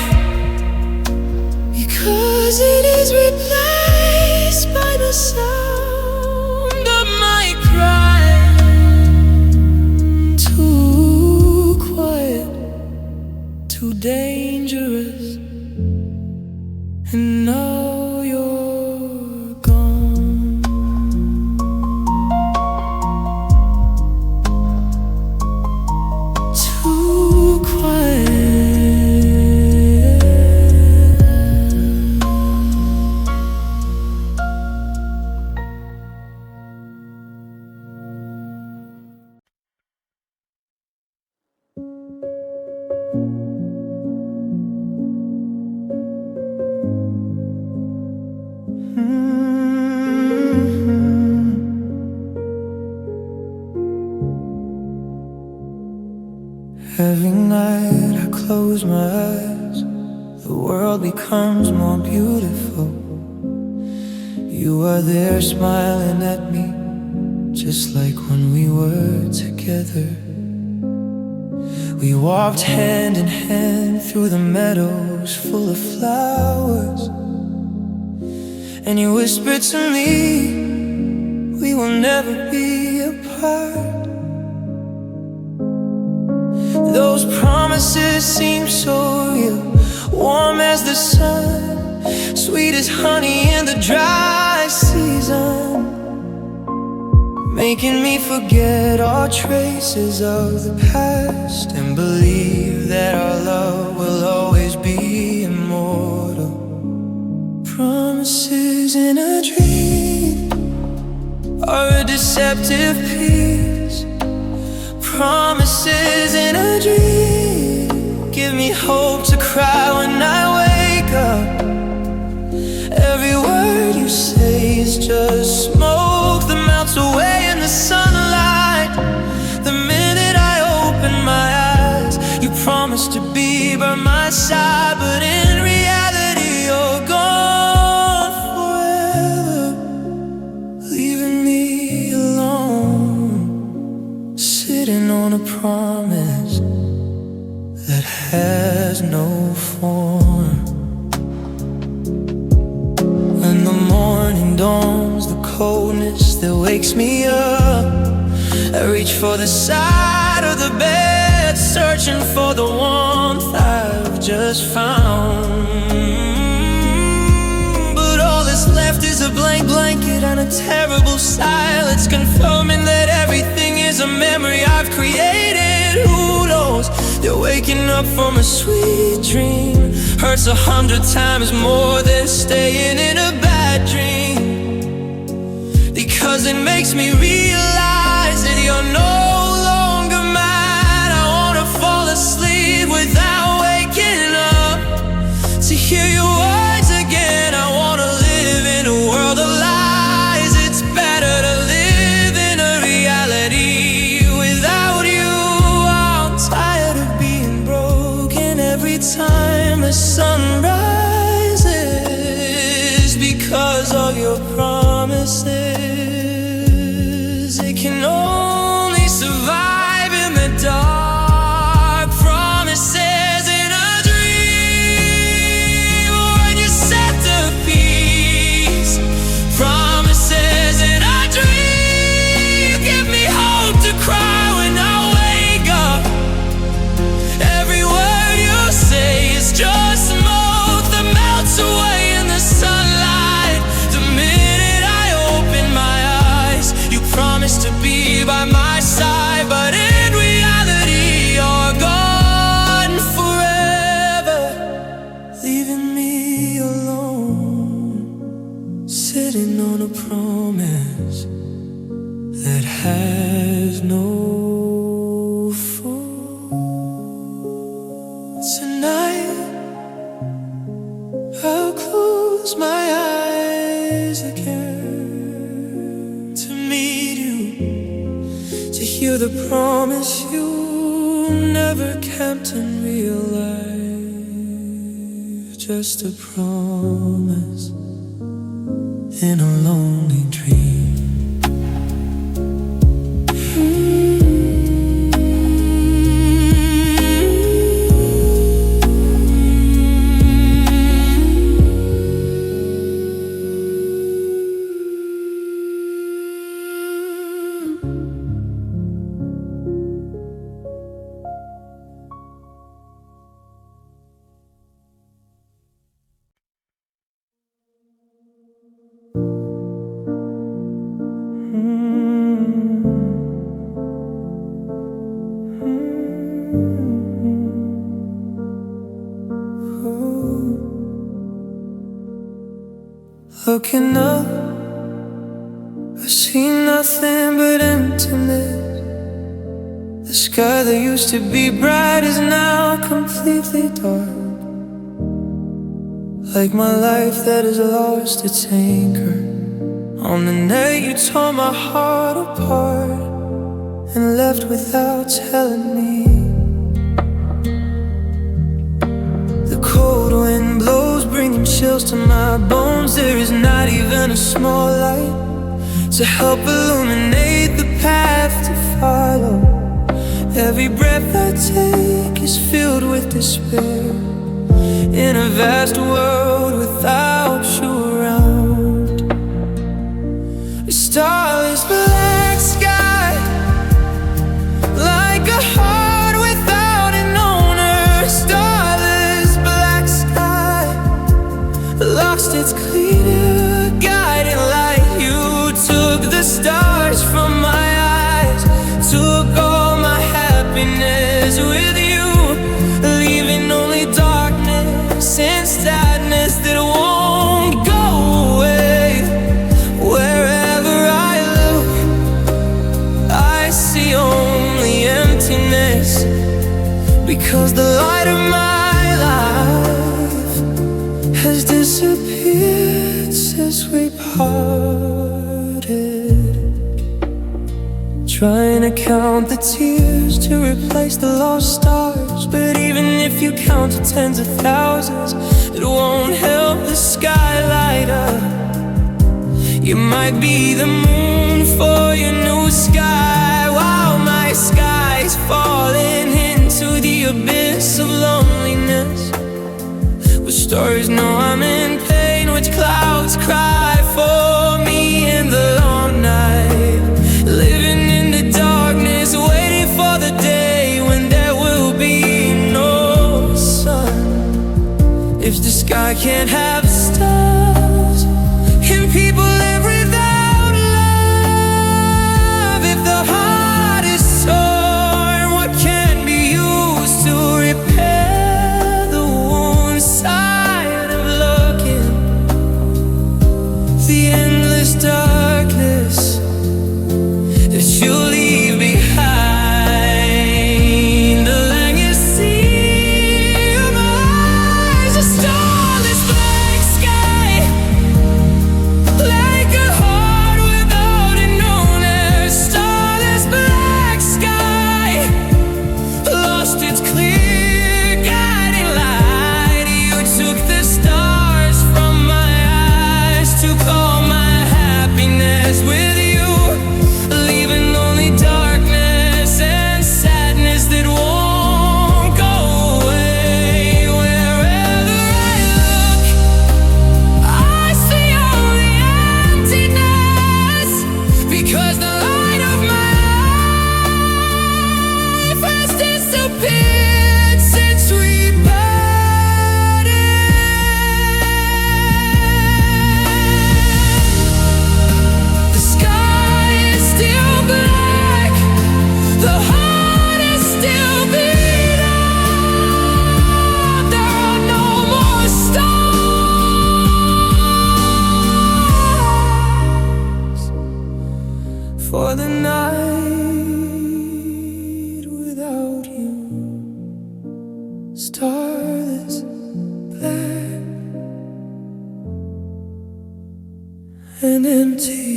because it is replaced by the sound of my crying. Too quiet, too dangerous, and now you're gone. Too quiet. Every night I close my eyes, the world becomes more beautiful. You are there smiling at me, just like when we were together. We walked hand in hand through the meadows full of flowers, and you whispered to me, we will never be apart. Those promises seem so real, warm as the sun, sweet as honey in the dry season, making me forget all traces of the past and believe that our love will always be immortal. Promises in a dream are a deceptive piece. Promises in a dream give me hope to cry when I wake form. When the morning dawns, the coldness that wakes me up, I reach for the side of the bed, searching for the warmth I've just found. But all that's left is a blank blanket and a terrible silence, confirming that everything is a memory I've created. Who knows? They're waking up from a sweet dream. Hurts 100 times more than staying in a bad dream, because it makes me realize that you're no longer mine. I wanna fall asleep without waking up to hear your words again. I wanna live in a world of lies. It's better to live in a reality without you. I'm tired of being broken every time the sun rises, because of your promises. It can only survive in the dark. Promises in a dream when you set the peace. Promises in a dream. You give me hope to cry when I wake up. Every word you say is just smoke that melts away in the sunlight. The minute I open my eyes, you promise to be by my side, but in reality you're gone forever, leaving me alone, sitting on a promise that has no form. Tonight I'll close my eyes again to meet you, to hear the promise you never kept in real life. Just a promise in a lonely dream. Looking up, I see nothing but emptiness. The sky that used to be bright is now completely dark, like my life that has lost its anchor. On the night you tore my heart apart and left without telling me. The cold wind blows, bringing chills to my bones. There is not even a small light to help illuminate the path to follow. Every breath I take is filled with despair, in a vast world without you around. A starless black sky, like a heart without an owner. Starless black sky, lost its clear guiding light. You took the stars from my eyes, took all my happiness with you, leaving only darkness and sadness that won't go away. Wherever I look, I see only emptiness, because the light of my life has disappeared since we parted. Trying to count the tears to replace the lost stars, but even if you count to tens of thousands, it won't help the sky light up. You might be the moon for your new sky, while my sky's falling into the abyss of loneliness. Stories know I'm in pain, which clouds cry for me in the long night. Living in the darkness, waiting for the day when there will be no sun. If the sky can't have stars, and people live without love, if the heart is torn, what can be used to repair the wounds? Tired of looking, the endless darkness that you leave behind. The legacy of my eyes, a starless black sky, like a heart without an owner. Starless black sky, lost its clear guiding light. You took the stars from my eyes, took all my happiness with you, leaving only darkness and sadness that won't go away. Wherever I look, I see only emptiness, because the light of my life has disappeared since we parted. The sky is still black, the heart is still beat up. There are no more stars for the night without you. Starless black and empty.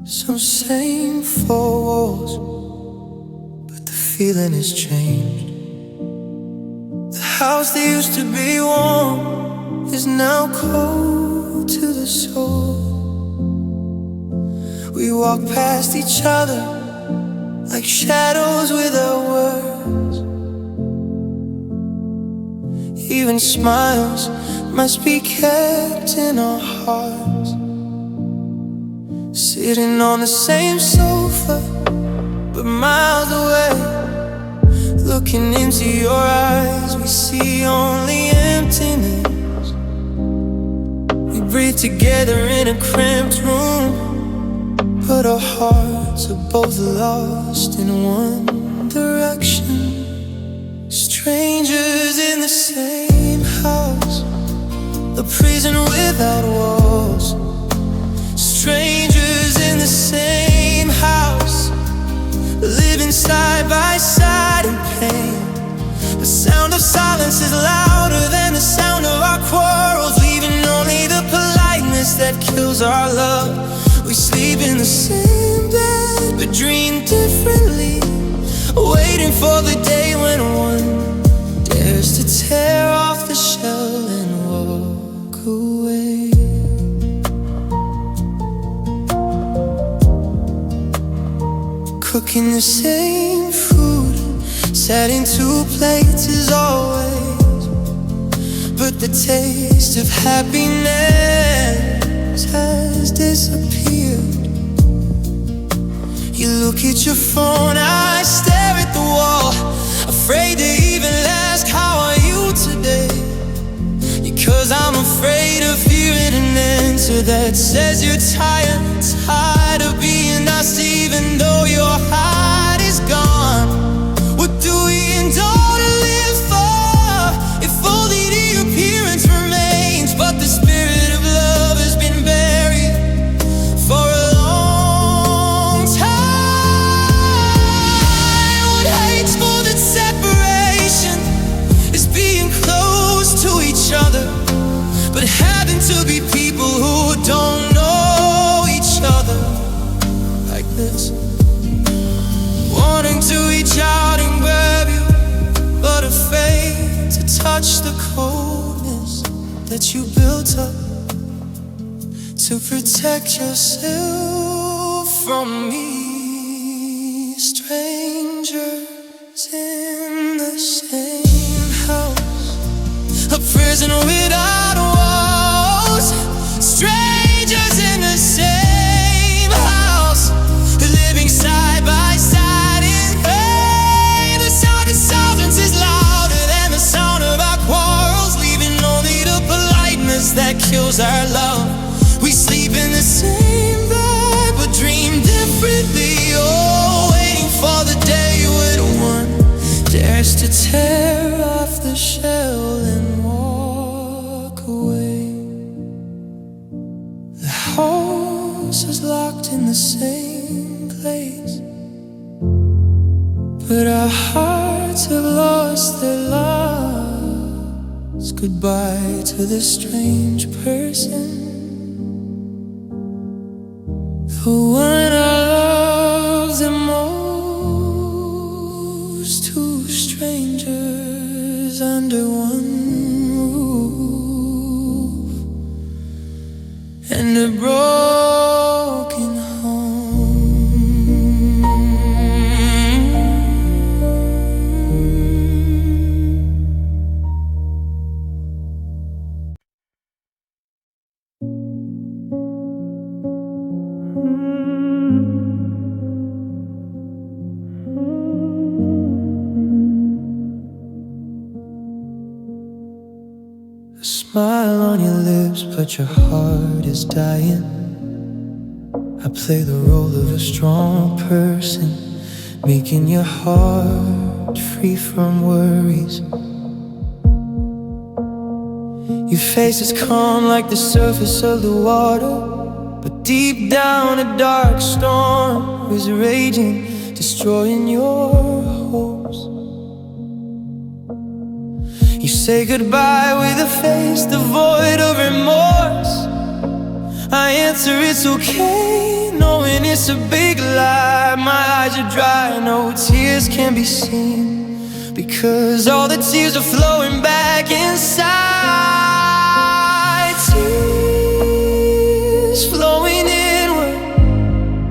Some same four walls, but the feeling has changed. The house that used to be warm is now cold to the soul. We walk past each other like shadows without words. Even smiles must be kept in our hearts. Sitting on the same sofa, but miles away, looking into your eyes, we see only emptiness. We breathe together in a cramped room, but our hearts are both lost in one direction. Strangers in the same house, a prison without walls. Strangers in the same house, living side by side in pain. The sound of silence is louder than the sound of our quarrels, leaving only the politeness that kills our love. We sleep in the same bed, but dream differently, waiting for the day when one dares to tear off the shell and walk away. Cooking the same food, sat in two plates as always, but the taste of happiness has disappeared. You look at your phone, I stare at the wall, afraid to even ask how are you today, because I'm afraid of hearing an answer that says you're tired, tired of being lost even though your heart is gone. What do we endure to live for if only the appearance remains, but the spirit of love has been buried for a long time? What hates more than separation is being close to each other, but having to be people who don't know each other like this. that you built up to protect yourself from me. Strangers in the same house, a prison without walls. Strangers in the same house, living side by side in pain. The sound of silence is louder than the sound of our quarrels, leaving only the politeness that kills our love. We sleep in the same bed but dream differently. Oh, waiting for the day when one dares to tear off the shell and walk away. The house is locked in the same place, but our hearts have lost their loves. Goodbye to the strange person, the one I love the most. Two strangers under one roof, and a broken home. A smile on your lips, but your heart is dying. I play the role of a strong person, making your heart free from worries. Your face is calm like the surface of the water, but deep down a dark storm is raging, destroying your hopes. You say goodbye with a face devoid of remorse. I answer it's okay, knowing it's a big lie. My eyes are dry, no tears can be seen, because all the tears are flowing back inside. Tears flowing inward,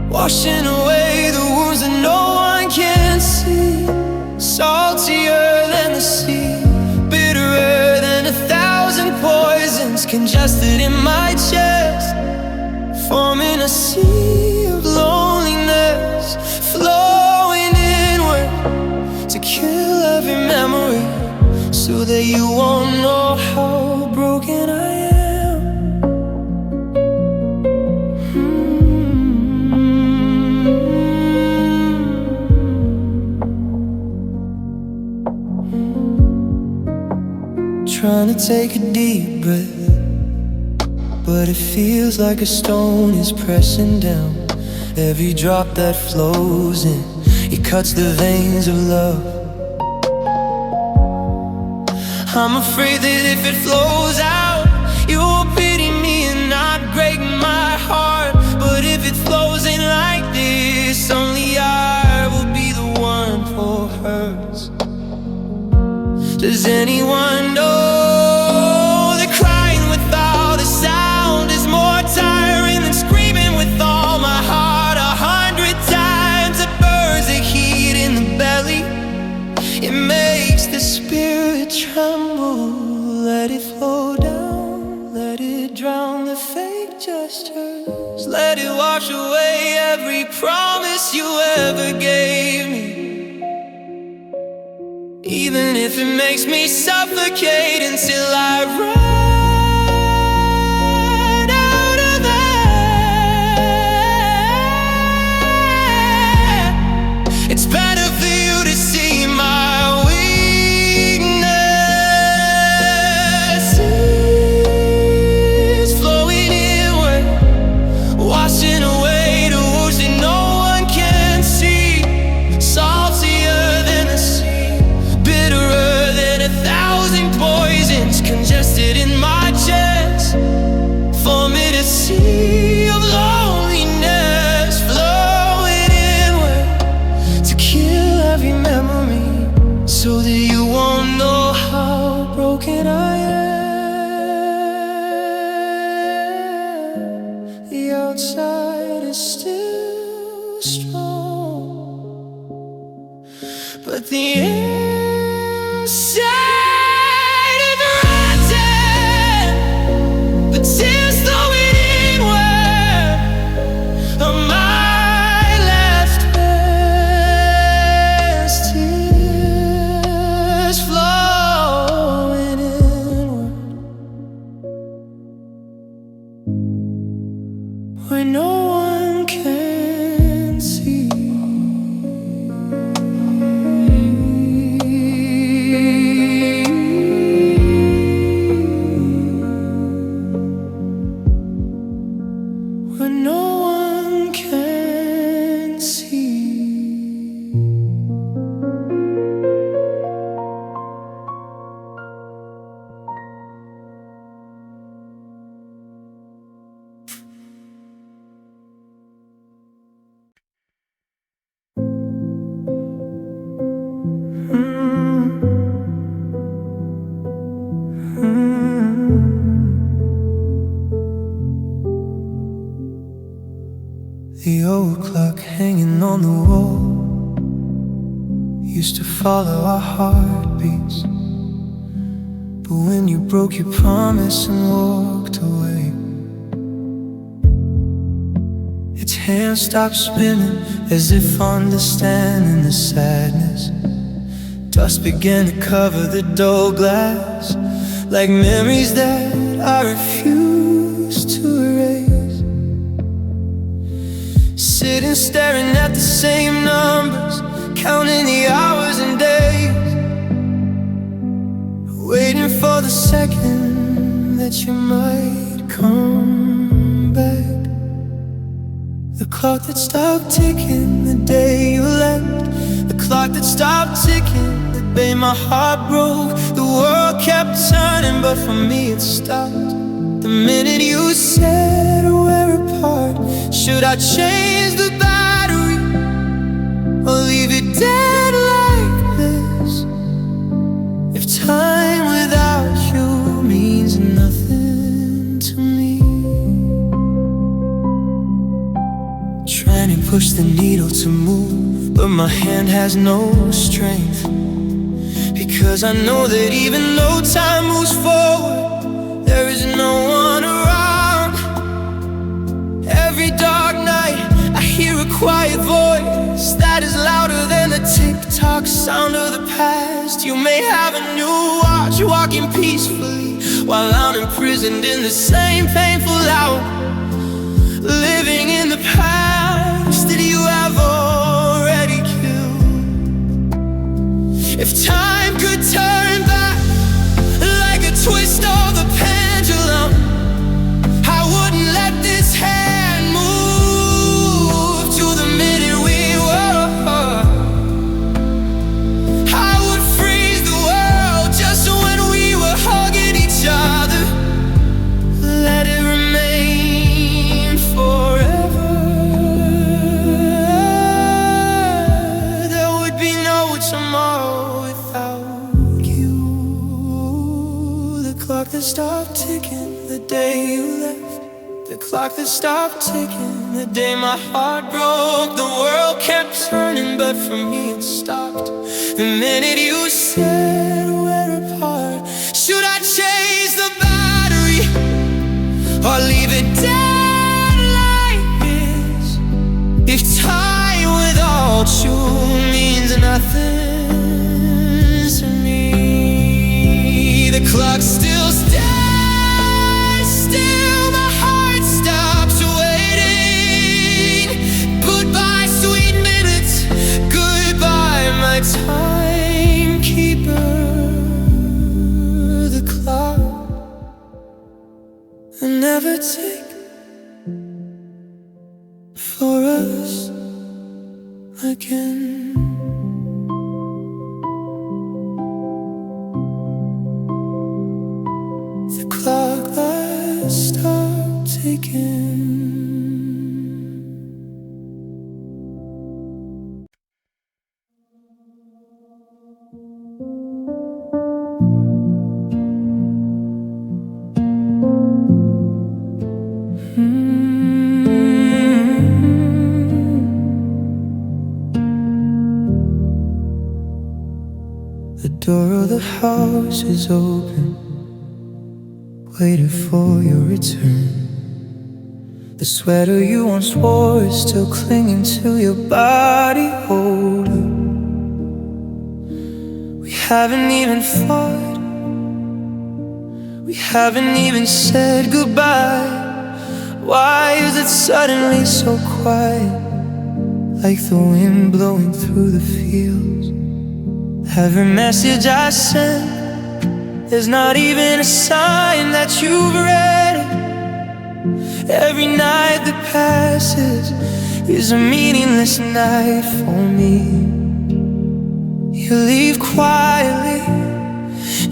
washing away the wounds that no one can see. Saltier than the sea, bitterer than 1,000 poisons, congested in my chest, forming a sea of loneliness, flowing inward to kill every memory, so that you won't know how broken I am. Trying to take a deep breath, but it feels like a stone is pressing down. Every drop that flows in, it cuts the veins of love. I'm afraid that if it flows out, you will pity me and not break my heart. But if it flows in like this, only I will be the one for hers. Does anyone know that crying without a sound is more tiring than screaming with all my heart 100 times? It burns the heat in the belly, it makes the spirit tremble. Let it flow down, let it drown the fake gestures, let it wash away every promise you ever gave me. Even if it makes me suffocate until I run out of air. It's better for you to see my weakness. It's flowing inward, washing away the wounds that no one can see. Saltier than the sea, bitterer than 1,000 poisons, congested in my chest, forming a sea of loneliness, flowing inward to kill every memory, so that you won't know how broken I am. but the inside is rotten. But tears flowing inward are my last rest. Tears flowing inward where no one can see. Where no one can see. The old clock hanging on the wall used to follow our heartbeats, but when you broke your promise and walked away, its hands stopped spinning as if understanding the sadness. Dust began to cover the dull glass, like memories that I refuse to erase. Sitting staring at the same numbers, counting the hours and days, waiting for the second that you might come back. The clock that stopped ticking the day you left, the clock that stopped ticking the day my heart broke. The world kept turning, but for me it stopped the minute you said we're apart. Should I change the battery or leave it dead like this? If time without you means nothing to me, trying to push the needle to move, but my hand has no strength, because I know that even though time moves forward, there is no one around. Every dark night I hear a quiet voice that is louder than the tick-tock sound of the past. You may have a new watch, walking peacefully, while I'm imprisoned in the same painful hour, living in the past that you have already killed. If time could turn back like a twist of the pendulum, I wouldn't let this hand move to the minute we were. I would freeze the world just when we were hugging each other, let it remain forever. There would be no tomorrow without you. The clock that stopped ticking the day you left, the clock that stopped ticking the day my heart broke. The world kept turning, but for me it stopped the minute you said we're apart. Should I change the battery or leave it dead like this? If time without you means nothing to me, the clock still stands still, my heart stops waiting. Goodbye sweet minutes, goodbye my timekeeper. The clock will never tick for us again. The clock that stopped ticking. door of the house is open, waiting for your return. The sweater you once wore is still clinging to your body odor. We haven't even fought, we haven't even said goodbye. Why is it suddenly so quiet, like the wind blowing through the fields? Every message I send, there's not even a sign that you've read it. Every night that passes is a meaningless night for me. You leave quietly,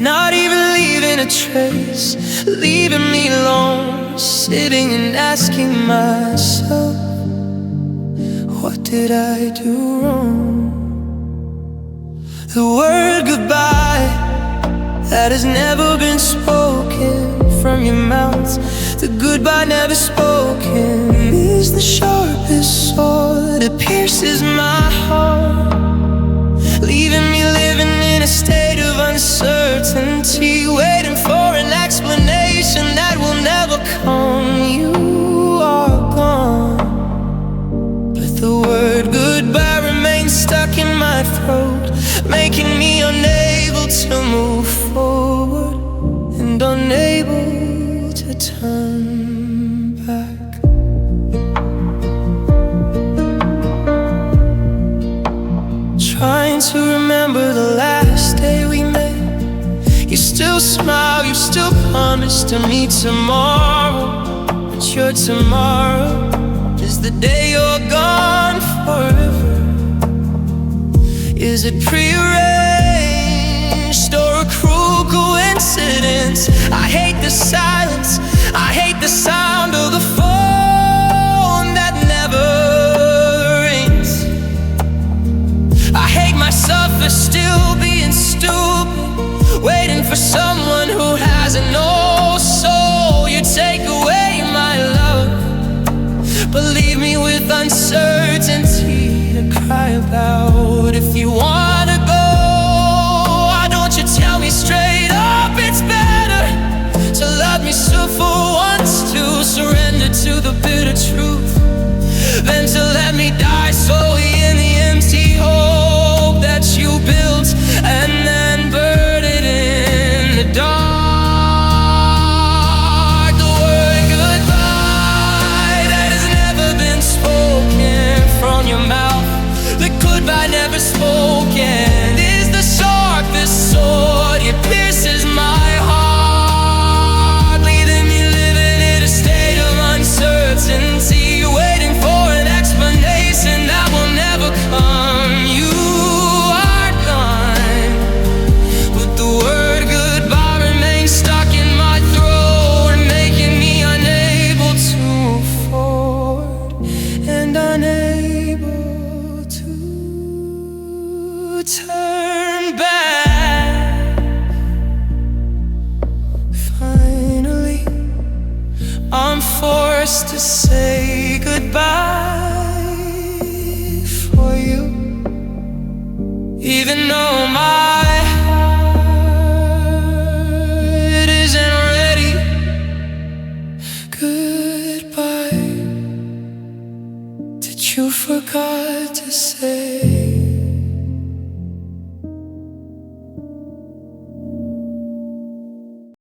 not even leaving a trace, leaving me alone, sitting and asking myself, what did I do wrong? The word goodbye that has never been spoken from your mouth, the goodbye never spoken, is the sharpest sword that pierces my heart, leaving me living in a state of uncertainty, waiting for an explanation that will never come. You are gone, but the word goodbye remains stuck in my throat, making me unable to move forward and unable to turn back. Trying to remember the last day we met. You still smile, you still promise to meet tomorrow, but your tomorrow is the day you're gone forever. Is it prearranged or a cruel coincidence? I hate the silence, I hate the sound of the phone that never rings. I hate myself for still being stupid, waiting for someone who has no soul. You take away my love, but leave me with uncertainty to cry about. If you wanna go, why don't you tell me straight up? It's better to love me so for once, to surrender to the bitter truth, than to let me die slowly in the empty hope that you built and then burn it in the dark. The word goodbye that has never been spoken from your mouth, the goodbye never spoken, is the sharpest sword. It pierces my heart, leaving me living in a state of uncertainty, waiting for an explanation that will never come. You are gone, but the word goodbye remains stuck in my throat, making me unable to move forward and unable to turn back. Finally, I'm forced to say goodbye for you, even though my heart isn't ready. Goodbye. Did you forget to say